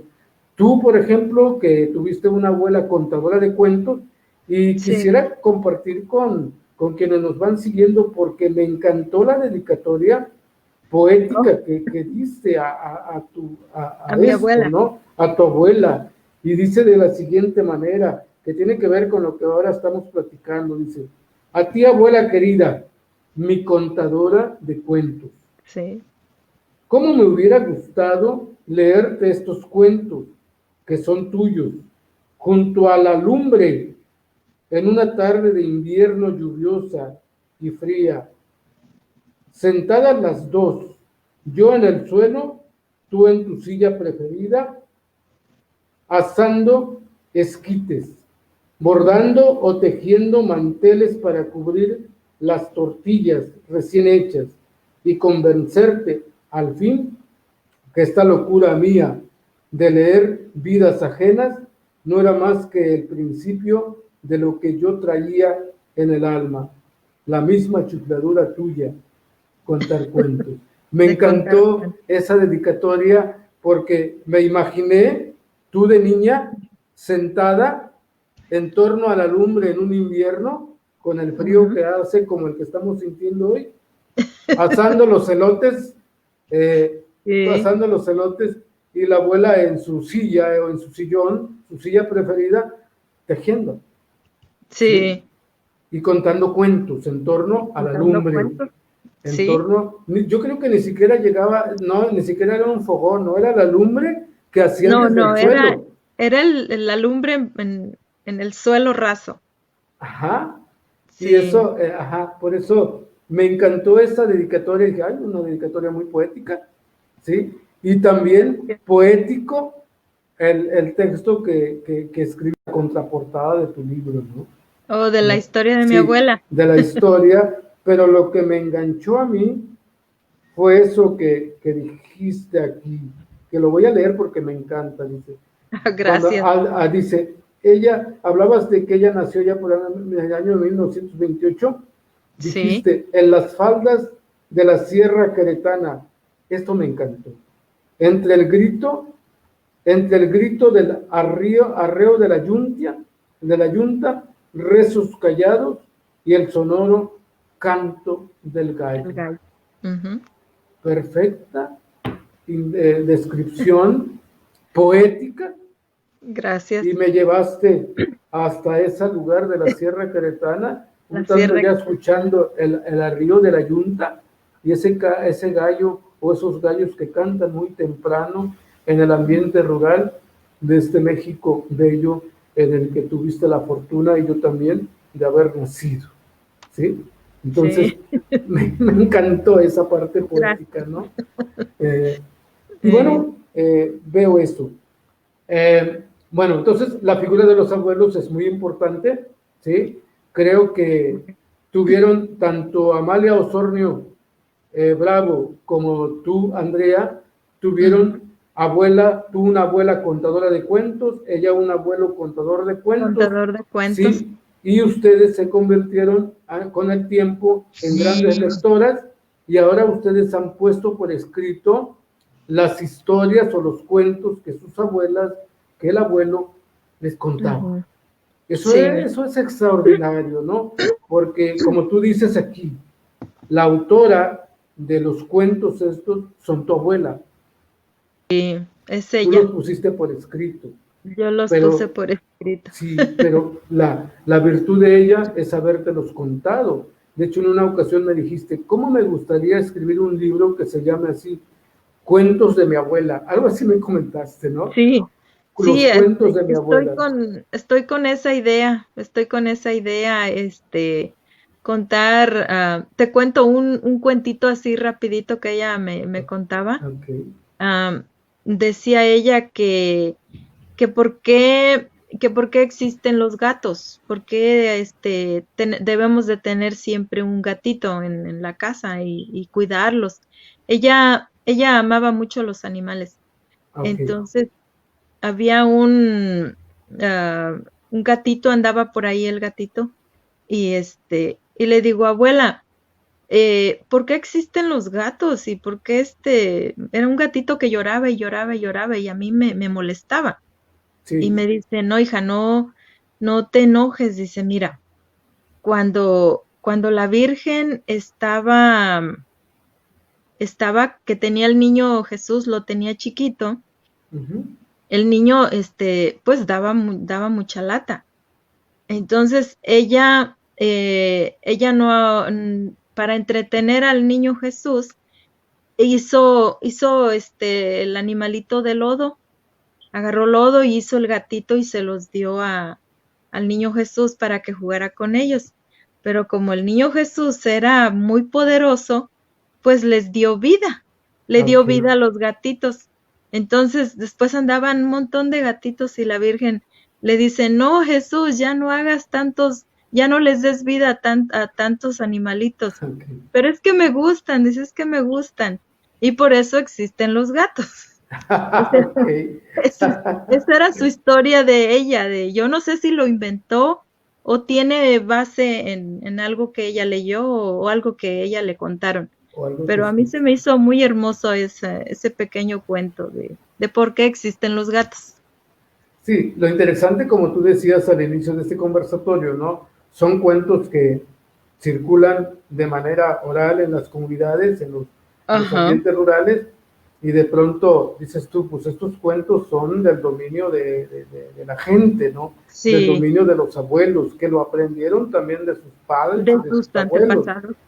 Tú, por ejemplo, que tuviste una abuela contadora de cuentos y Sí. quisiera compartir con quienes nos van siguiendo porque me encantó la dedicatoria Oh, poética que diste a a mi esto, abuela. ¿no? A tu abuela. Y dice de la siguiente manera, que tiene que ver con lo que ahora estamos platicando. Dice, a ti, abuela querida, mi contadora de cuentos. Sí. ¿Cómo me hubiera gustado leerte estos cuentos que son tuyos, junto a la lumbre, en una tarde de invierno lluviosa y fría, sentadas las dos, yo en el suelo, tú en tu silla preferida, asando esquites, bordando o tejiendo manteles para cubrir las tortillas recién hechas y convencerte al fin que esta locura mía de leer vidas ajenas no era más que el principio de lo que yo traía en el alma, la misma chifladura tuya, contar cuentos. Me De contar encantó cuentos. esa dedicatoria porque me imaginé tú de niña sentada en torno a la lumbre en un invierno con el frío Ujú. que hace como el que estamos sintiendo hoy, asando los elotes, eh, Sí. asando los elotes y la abuela en su silla o en su sillón, su silla preferida, tejiendo, ¿sí? Sí. Y contando cuentos en torno a la Contando lumbre, cuentos. en Sí. torno, yo creo que ni siquiera llegaba, no, ni siquiera era un fogón, no era la lumbre que hacían No, desde el no, suelo. era la lumbre en el suelo raso. Ajá, y Sí. eso, ajá, por eso me encantó esta dedicatoria, dije, ay, una dedicatoria muy poética, ¿sí? Y también poético el texto que escribe la contraportada de tu libro, ¿no? O de la historia de mi Sí, abuela. de la historia, pero lo que me enganchó a mí fue eso que dijiste aquí, que lo voy a leer porque me encanta, dice. Cuando Gracias. dice, ella, hablabas de que ella nació ya por el año 1928, Sí. dijiste, en las faldas de la Sierra Queretana, esto me encantó, entre el grito, entre el grito del arreo de la yunta, rezos callados y el sonoro canto del El gallo. gallo. Ujú. Perfecta descripción poética Gracias. y me llevaste hasta ese lugar de la Sierra Queretana, un tanto ya escuchando el arrío de la yunta y ese gallo o esos gallos que cantan muy temprano en el ambiente rural de este México bello en el que tuviste la fortuna y yo también de haber nacido, ¿sí? Entonces, Sí. me encantó esa parte poética, ¿no? Y bueno, veo esto. Bueno, entonces la figura de los abuelos es muy importante, ¿sí? Creo que tuvieron tanto Amalia Osornio Bravo como tú, Andrea, tuvieron abuela, tú una abuela contadora de cuentos, ella un abuelo contador de cuentos, Contador de cuentos. ¿sí? Y ustedes se convirtieron con el tiempo en grandes lectoras y ahora ustedes han puesto por escrito las historias o los cuentos que sus abuelas, que el abuelo les contaba. Eso es extraordinario, ¿no? Porque como tú dices aquí, la autora de los cuentos estos son tu abuela. Sí, es Tú ella. los pusiste por escrito. Yo los puse por escrito. Sí, pero la virtud de ella es habértelos contado. De hecho, en una ocasión me dijiste, ¿cómo me gustaría escribir un libro que se llame así, Cuentos de mi abuela? Algo así me comentaste, ¿no? Sí, Los cuentos de mi abuela. estoy con esa idea, contar, te cuento un cuentito así rapidito que ella me contaba. Okay. Decía ella que por qué existen los gatos, por qué debemos de tener siempre un gatito en la casa y cuidarlos. Ella amaba mucho los animales. Okay. Entonces, había un gatito, andaba por ahí el gatito, y le digo, abuela, ¿por qué existen los gatos? Y por qué era un gatito que lloraba y lloraba y lloraba y a mí me molestaba. Sí. Y me dice, no, hija, no te enojes, dice, mira, cuando la Virgen estaba que tenía el niño Jesús, lo tenía chiquito, el niño, pues daba mucha lata. Entonces, ella no, para entretener al niño Jesús, hizo el animalito de lodo, agarró lodo y hizo el gatito y se los dio al niño Jesús para que jugara con ellos. Pero como el niño Jesús era muy poderoso, pues les dio vida, le dio vida a los gatitos. Entonces, después andaban un montón de gatitos y la Virgen le dice, no, Jesús, ya no hagas tantos, ya no les des vida a tantos animalitos. Pero es que me gustan, dice, es que me gustan. Y por eso existen los gatos. Esa era su historia de ella, yo no sé si lo inventó o tiene base en algo que ella leyó o algo que ella le contaron. Pero a mí se me hizo muy hermoso ese pequeño cuento de por qué existen los gatos. Sí, lo interesante, como tú decías al inicio de este conversatorio, ¿no? Son cuentos que circulan de manera oral en las comunidades, en los ambientes rurales, y de pronto dices tú, pues estos cuentos son del dominio de la gente, ¿no? Sí. Del dominio de los abuelos, que lo aprendieron también de sus padres, de sus abuelos.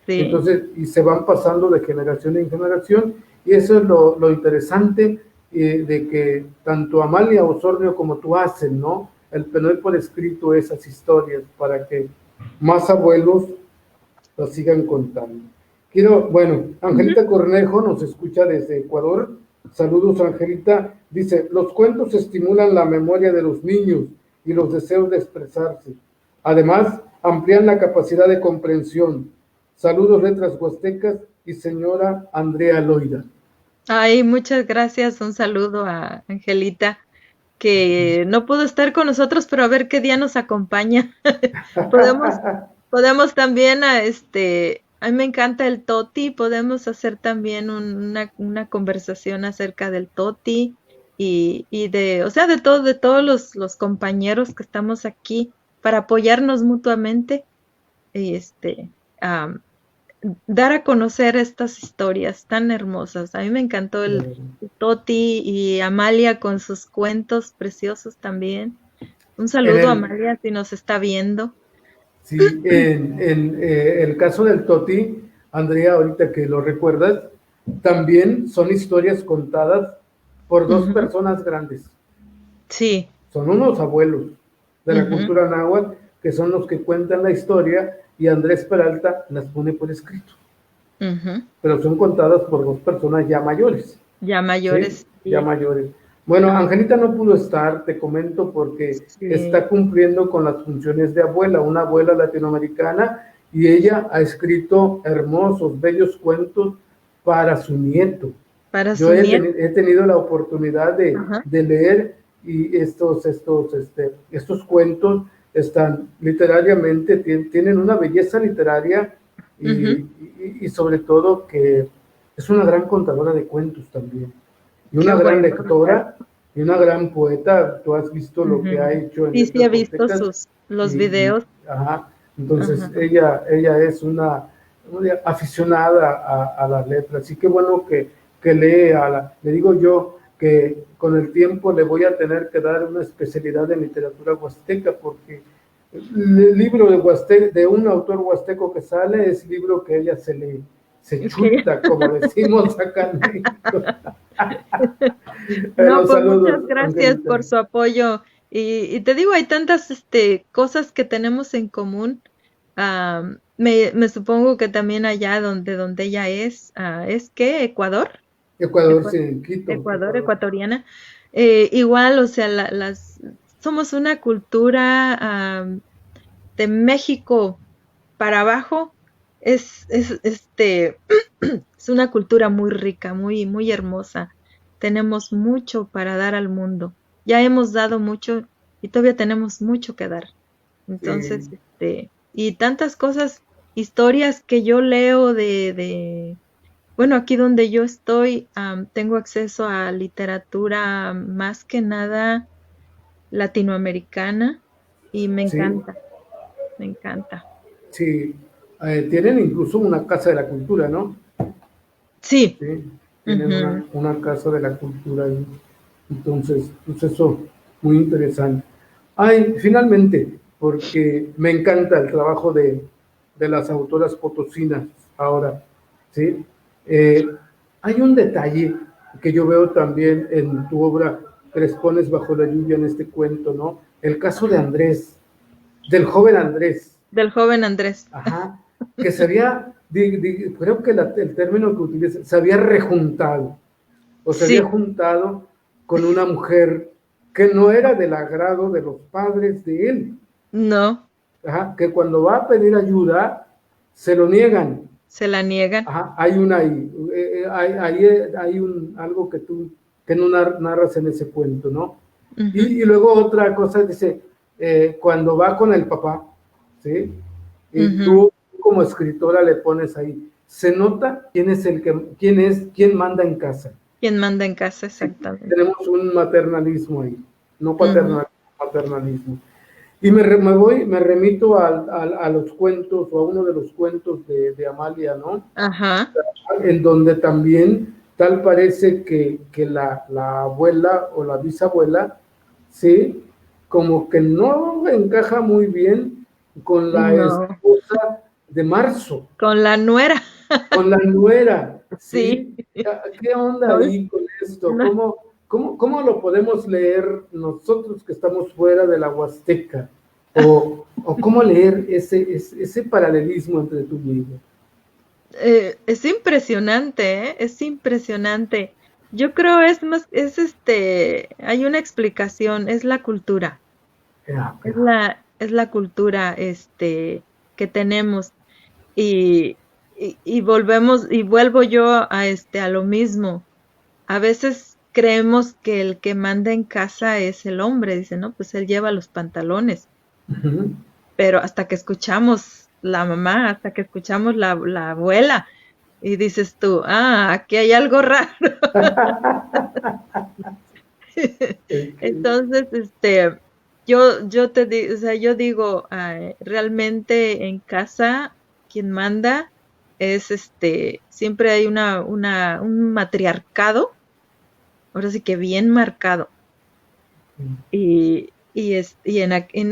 Sí. Entonces, y se van pasando de generación en generación, y eso es lo interesante de que tanto Amalia Osornio como tú hacen, ¿no? El poner por escrito esas historias para que más abuelos las sigan contando. Bueno, Angelita Cornejo nos escucha desde Ecuador. Saludos, Angelita. Dice, los cuentos estimulan la memoria de los niños y los deseos de expresarse. Además, amplían la capacidad de comprensión. Saludos, Letras Huastecas y señora Andrea Loida. Ay, muchas gracias. Un saludo a Angelita, que no pudo estar con nosotros, pero a ver qué día nos acompaña. podemos también a mí me encanta el toti, podemos hacer también una conversación acerca del toti y de todos los compañeros que estamos aquí para apoyarnos mutuamente. Y dar a conocer estas historias tan hermosas. A mí me encantó el Toti y Amalia con sus cuentos preciosos también. Un En saludo a el, Amalia si nos está viendo. sí, en el caso del Toti, Andrea, ahorita que lo recuerdas, también son historias contadas por dos Ujú. personas grandes. Sí. Son unos abuelos de la Ujú, cultura náhuatl que son los que cuentan la historia y Andrés Peralta las pone por escrito. ujú. Pero son contadas por dos personas ya mayores. Ya ¿Sí? mayores, Ya sí. mayores. Bueno, Ah, Angelita no pudo estar, te comento, porque sí. está cumpliendo con las funciones de abuela, una abuela latinoamericana, y ella ha escrito hermosos, bellos cuentos para su nieto. Para Yo su nieto. he tenido la oportunidad Ajá. de leer y estos cuentos están literariamente, tienen una belleza literaria Ujú. y sobre todo que es una gran contadora de cuentos también y Qué una gran bueno. lectora y una gran poeta. Tú has visto lo que ha Ujú. hecho en Sí, sí, letras he visto huastecas los y, videos. ajá, entonces Ajá. ella es una aficionada a las letras. Así que bueno que lee le digo yo que con el tiempo le voy a tener que dar una especialidad en literatura huasteca porque el libro de un autor huasteco que sale es libro que ella se Que- chuta, como decimos acá en México. No, Pero pues muchas saludos, gracias Angelita. por su apoyo. Y te digo, hay tantas cosas que tenemos en común. Me supongo que también allá donde ella ¿es qué? ¿Ecuador? Ecuador, sí, Ecua- en Quito, Ecuador, Ecuador. ecuatoriana. Igual, o sea, somos una cultura de México para abajo. Es es una cultura muy rica, muy, muy hermosa. Tenemos mucho para dar al mundo. Ya hemos dado mucho y todavía tenemos mucho que dar. Entonces, Sí, y tantas cosas, historias que yo leo bueno, aquí donde yo estoy, tengo acceso a literatura más que nada latinoamericana y me sí, encanta, me encanta. sí. Tienen incluso una casa de la cultura, ¿no? Sí. Sí, tienen Ujú. una casa de la cultura ahí. Entonces, pues eso, muy interesante. Ay, finalmente, porque me encanta el trabajo de las autoras potosinas ahora, ¿sí? Eh, Hay un detalle que yo veo también en tu obra, Tres pones bajo la lluvia en este cuento, ¿no? El caso de Ajá. Andrés, del joven Andrés, Del joven Andrés. ajá, que se había, creo que el término que utiliza, se había rejuntado, o se había Sí, juntado con una mujer que no era del agrado de los padres de él, no, ajá, que cuando va a pedir ayuda, se lo niegan. se la niegan. Ajá, hay una ahí, hay algo que no narras en ese cuento, ¿no? Ujú, Y luego otra cosa dice, cuando va con el papá, ¿sí? Y ujú. tú como escritora le pones ahí, se nota quién manda en casa. ¿Quién manda en casa ¿Sí? exactamente? Tenemos un maternalismo ahí, no Ujú. paternalismo. Y me remito a los cuentos o a uno de los cuentos de Amalia, ¿no? Ajá, En donde también tal parece que la abuela o la bisabuela, ¿sí? Como que no encaja muy bien con la no, esposa de Marzo, con la nuera, con la nuera, sí, ¿sí? ¿Qué onda no, ahí con esto? no. ¿Cómo lo podemos leer nosotros que estamos fuera de la Huasteca? O cómo leer ese paralelismo entre tu libro? Es impresionante, ¿eh? Es impresionante. Yo creo es más, hay una explicación, es la cultura, Ya, es la cultura, que tenemos. Y, y volvemos, y vuelvo yo a lo mismo. A veces creemos que el que manda en casa es el hombre, dice, no, pues él lleva los pantalones, ujú. pero hasta que escuchamos la mamá, hasta que escuchamos la abuela, y dices tú, aquí hay algo raro. Ok. Entonces, o sea, yo digo, realmente en casa, quien manda es siempre hay un matriarcado, ahora sí que bien marcado. En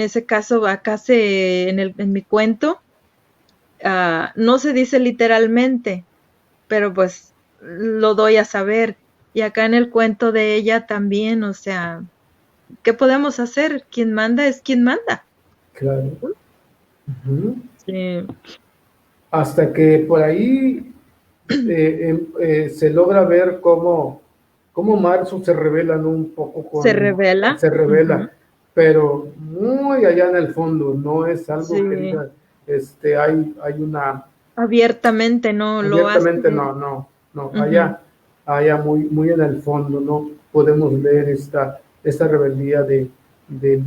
ese caso, acá en mi cuento, no se dice literalmente, pero pues lo doy a saber. Y acá en el cuento de ella también, o sea, ¿qué podemos hacer? Quien manda es quien manda. Claro. Ujú. Sí. Hasta que por ahí se logra ver cómo Marzo se revela, ¿no? Un poco Se revela. se Ujú. revela, pero muy allá en el fondo, no es algo que Sí. diga, hay una, Abiertamente no lo abiertamente hace. no, Ujú. allá muy en el fondo, ¿no? Podemos ver esta rebeldía del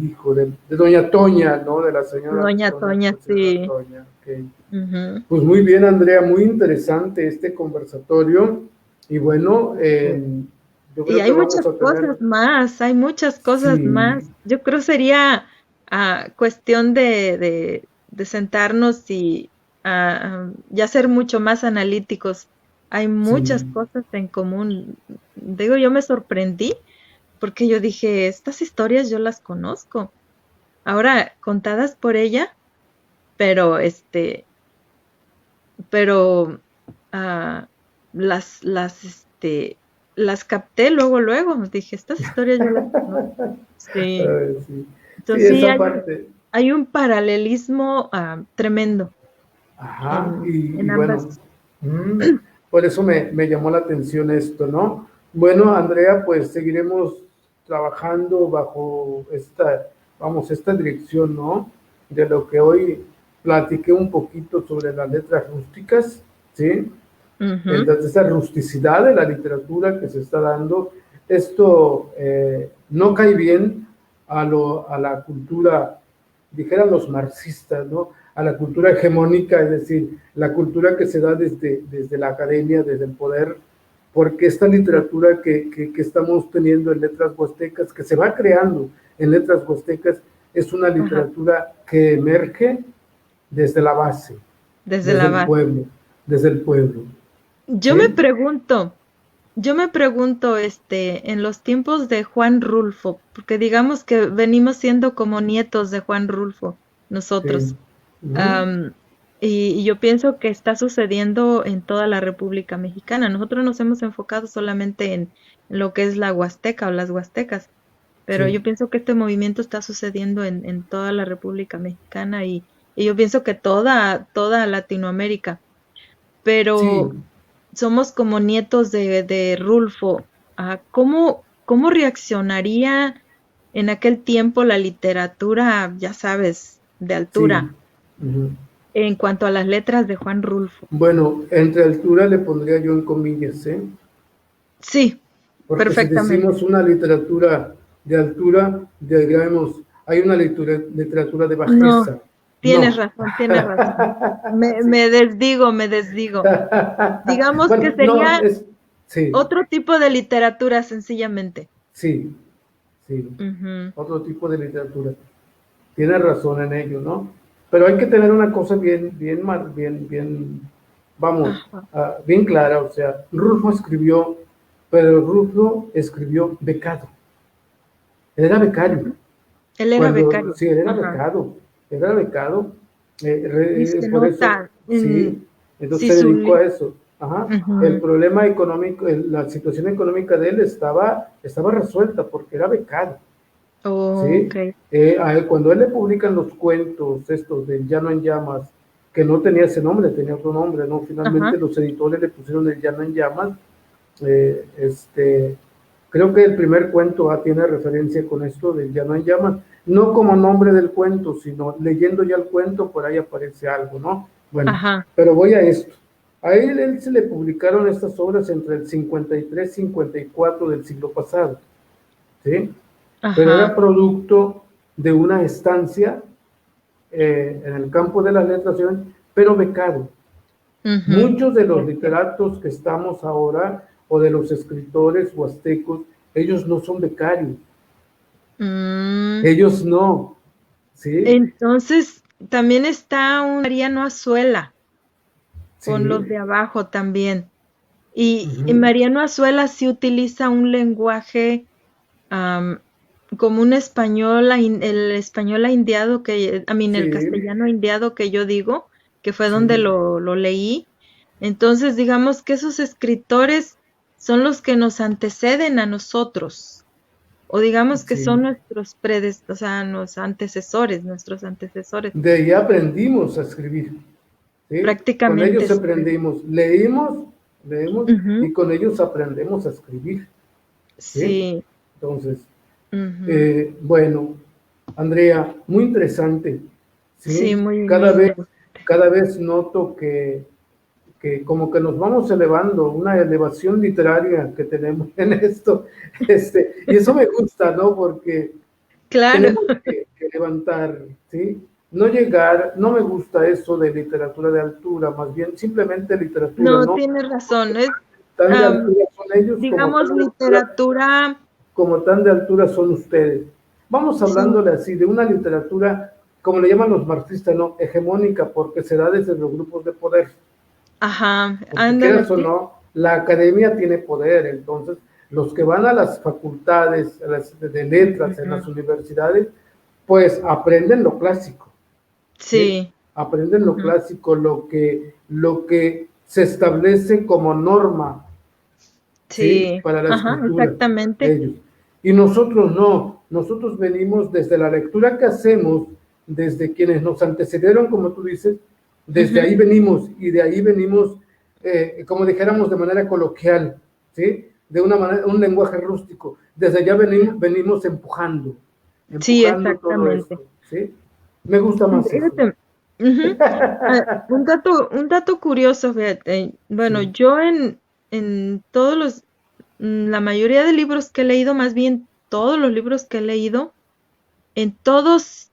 hijo, de Doña Toña, ¿no? De la señora Doña Toña, Toña, la señora sí. Toña, ok. Ujú. Pues muy bien, Andrea, muy interesante este conversatorio. Y bueno, yo Y creo que hay vamos muchas a tener, cosas más, hay muchas cosas sí, más. Yo creo sería cuestión de sentarnos y ya ser mucho más analíticos. Hay muchas sí, cosas en común. Digo, yo me sorprendí porque yo dije, estas historias yo las conozco. Ahora, contadas por ella, pero pero ah, las capté luego, dije, estas historias yo las conozco. Sí, sí, sí, entonces sí esa parte, hay un paralelismo tremendo ajá, en y bueno, ambas. mm, por eso me llamó la atención esto, ¿no? Bueno, Andrea, pues seguiremos trabajando bajo esta dirección, ¿no? De lo que hoy platiqué un poquito sobre las letras rústicas, ¿sí? Ujú. Entonces, esa rusticidad de la literatura que se está dando, esto no cae bien a la cultura, dijeran los marxistas, ¿no? A la cultura hegemónica, es decir, la cultura que se da desde la academia, desde el poder, porque esta literatura que estamos teniendo en letras huastecas, que se va creando en letras huastecas, es una Ajá, literatura que emerge desde la base, desde desde la el base. pueblo, desde el pueblo. Yo me ¿Sí? pregunto, yo me pregunto, en los tiempos de Juan Rulfo, porque digamos que venimos siendo como nietos de Juan Rulfo, Sí. nosotros. Ujú. Am, y yo pienso que está sucediendo en toda la República Mexicana. Nosotros nos hemos enfocado solamente en lo que es la Huasteca o las Huastecas, pero Sí. yo pienso que este movimiento está sucediendo en toda la República Mexicana y yo pienso que toda Latinoamérica, Sí. pero somos como nietos de Rulfo. ¿Cómo reaccionaría en aquel tiempo la literatura, ya sabes, de Sí. altura? Ujú. En cuanto a las letras de Juan Rulfo. Bueno, entre altura le pondría yo en comillas, ¿eh? Sí, Porque si perfectamente. decimos una literatura de altura, digamos, hay una literatura de No, bajeza. tienes No. razón, tienes razón. Me, Sí. me desdigo, me desdigo. Digamos que Bueno, no, sería sí, otro tipo de literatura, sencillamente. sí, sí, Ujú. otro tipo de literatura. Tiene razón en ello, ¿no? Pero hay que tener una cosa bien, vamos, Ajá. bien clara. O sea, Rulfo escribió, pero Rulfo escribió becado. Él era becario. Ujú. Él era becario. Sí, él Ajá. era becado. Y se Por eso, nota sí, entonces sí, se dedicó a eso. Ajá. El ujú. problema económico, la situación económica de él estaba resuelta porque era becado. Oh, ¿Sí? ok. A él, cuando él le publican los cuentos estos del Llano en Llamas, que no tenía ese nombre, tenía otro nombre, ¿no? Finalmente Ajá. los editores le pusieron el Llano en Llamas. eh, este, Creo que el primer cuento tiene referencia con esto del Llano en Llamas, no como nombre del cuento, sino leyendo ya el cuento, por ahí aparece algo, ¿no? Bueno, Ajá. pero voy a esto. A él se le publicaron estas obras entre el 53 y 54 del siglo pasado, ¿sí? Pero era Ajá. producto de una estancia en el campo de las letras, pero becado. Ujú. Muchos de los Entiendo. literatos que estamos ahora, o de los escritores huastecos, ellos no son becarios, Mm. ellos no, ¿sí? Entonces, también está un Mariano Azuela. con los Sí. de abajo también. Y Ujú. Mariano Azuela sí utiliza un lenguaje am, como un español, el español indiado el Sí, castellano indiado que yo digo, que fue donde sí, lo leí. Entonces, digamos que esos escritores son los que nos anteceden a nosotros, o digamos que son sí. nuestros o sea, nuestros antecesores, De ahí aprendimos a escribir, ¿sí? Con prácticamente ellos sí. aprendimos, leemos y Ujú, con ellos aprendemos a escribir, ¿sí? sí, Entonces, ujú, bueno, Andrea, muy interesante, sí, ¿sí? muy, muy interesante. Cada vez noto que como que nos vamos elevando, una elevación literaria que tenemos en esto, y eso me gusta, ¿no? Porque Claro, tenemos que levantar, ¿sí? No llegar, no me gusta eso de literatura de altura, más bien simplemente literatura, no, ¿no? tienes razón, es, Tan de am, altura son ellos como digamos, tan de altura, literatura, como tan de altura son ustedes. Vamos sí, hablándole así, de una literatura, como le llaman los marxistas, ¿no? Hegemónica, porque se da desde los grupos de poder. ajá, Porque ándale, quieras o sí, no, la academia tiene poder, entonces los que van a las facultades de letras en las ujú, universidades, pues aprenden lo clásico, ¿sí? sí, Aprenden lo ujú, clásico, lo que se establece como norma, ¿sí? sí, Para la ajá, escritura de exactamente. ellos. Y nosotros no, nosotros venimos desde la lectura que hacemos, desde quienes nos antecedieron, como tú dices, desde Ujú, ahí venimos y de ahí venimos, como dijéramos de manera coloquial, ¿sí? De una manera, un lenguaje rústico. Desde allá venimos empujando, sí, empujando todo exactamente. esto, ¿sí? Me gusta más eso. Fíjate, ujú, un dato curioso, fíjate, bueno, Sí. yo en todos la mayoría de libros que he leído, más bien todos los libros que he leído, en todos,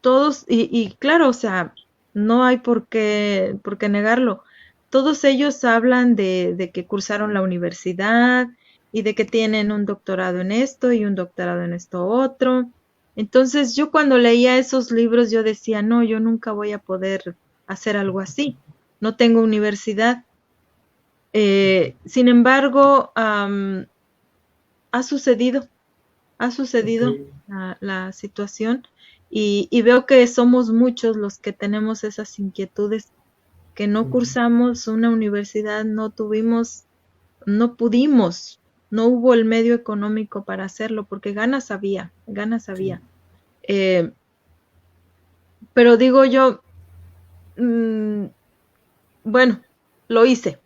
todos, y claro, o sea, no hay por qué negarlo. Todos ellos hablan de que cursaron la universidad y de que tienen un doctorado en esto y un doctorado en esto otro. Entonces, yo cuando leía esos libros, yo decía, no, yo nunca voy a poder hacer algo así. No tengo universidad. Sin embargo, ha sucedido ha Ok. sucedido la situación y veo que somos muchos los que tenemos esas inquietudes, que no cursamos una universidad, no pudimos, no hubo el medio económico para hacerlo, porque ganas había, ganas Sí. había. Eh, pero digo yo, mm, bueno, lo hice,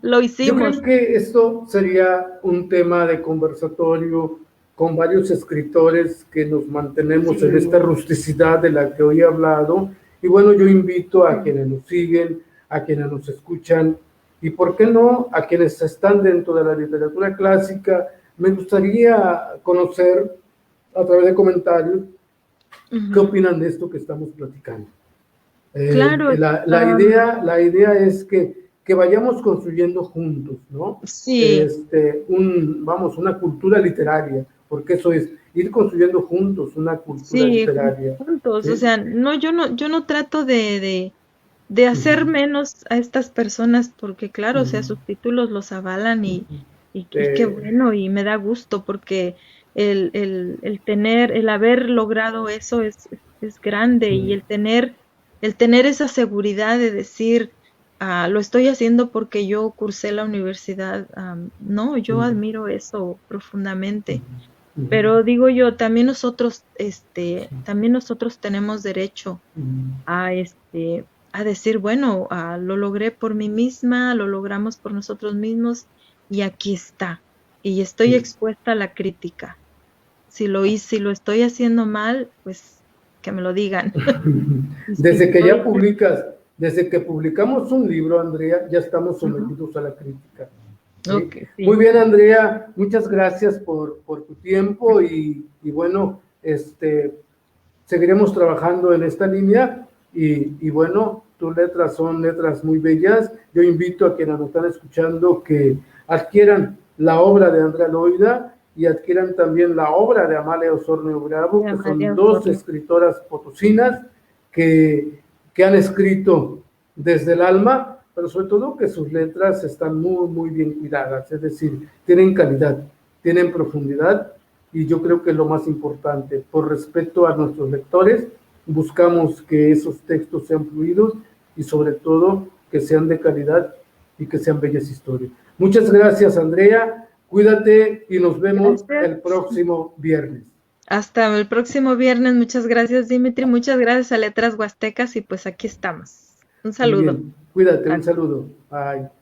lo Yo creo hicimos. que esto sería un tema de conversatorio con varios escritores que nos mantenemos en esta Sí, rusticidad de la que hoy he hablado. Y bueno, yo invito a sí. quienes nos siguen, a quienes nos escuchan y, ¿por qué no?, a quienes están dentro de la literatura clásica. Me gustaría conocer a través de comentarios qué Ujú. opinan de esto que estamos platicando. Claro, La idea es que vayamos construyendo juntos, ¿no? sí. Vamos, una cultura literaria, porque eso es ir construyendo juntos una cultura Sí, literaria, juntos, o ¿sí? sea, no, yo no trato de hacer Ujú, menos a estas personas, porque claro, o sea, ujú. sus títulos los avalan y qué Eh, bueno, y me da gusto, porque el haber logrado eso es grande, y sí, el tener esa seguridad de decir, lo estoy haciendo porque yo cursé la universidad, no, yo ujú, admiro eso profundamente. ujú, Pero digo yo, también nosotros, sí, también nosotros tenemos derecho ujú, a decir, bueno, lo logré por mí misma, lo logramos por nosotros mismos y aquí está. Y estoy sí. expuesta a la crítica. Si lo estoy haciendo mal, pues que me lo digan. Y si Desde que ya estoy, publicas, desde que publicamos un libro, Andrea, ya estamos ujú, sometidos a la crítica. ¿Sí? ok, Muy sí. bien, Andrea, muchas gracias por tu tiempo y bueno, seguiremos trabajando en esta línea y bueno, tus letras son letras muy bellas. Yo invito a quienes nos están escuchando que adquieran la obra de Andrea Loida y adquieran también la obra de Amalia Osornio Bravo, Ya que son María dos Osorno. escritoras potosinas que, que han escrito desde el alma, pero sobre todo que sus letras están muy, muy bien cuidadas, es decir, tienen calidad, tienen profundidad, y yo creo que es lo más importante. Por respeto a nuestros lectores, buscamos que esos textos sean fluidos y sobre todo que sean de calidad y que sean bellas historias. Muchas gracias, Andrea. Cuídate y nos vemos el próximo viernes. Hasta el próximo viernes. Muchas gracias, Dimitri. Muchas gracias a Letras Huastecas y pues aquí estamos. Un saludo. Muy bien. Cuídate, un saludo. Bye.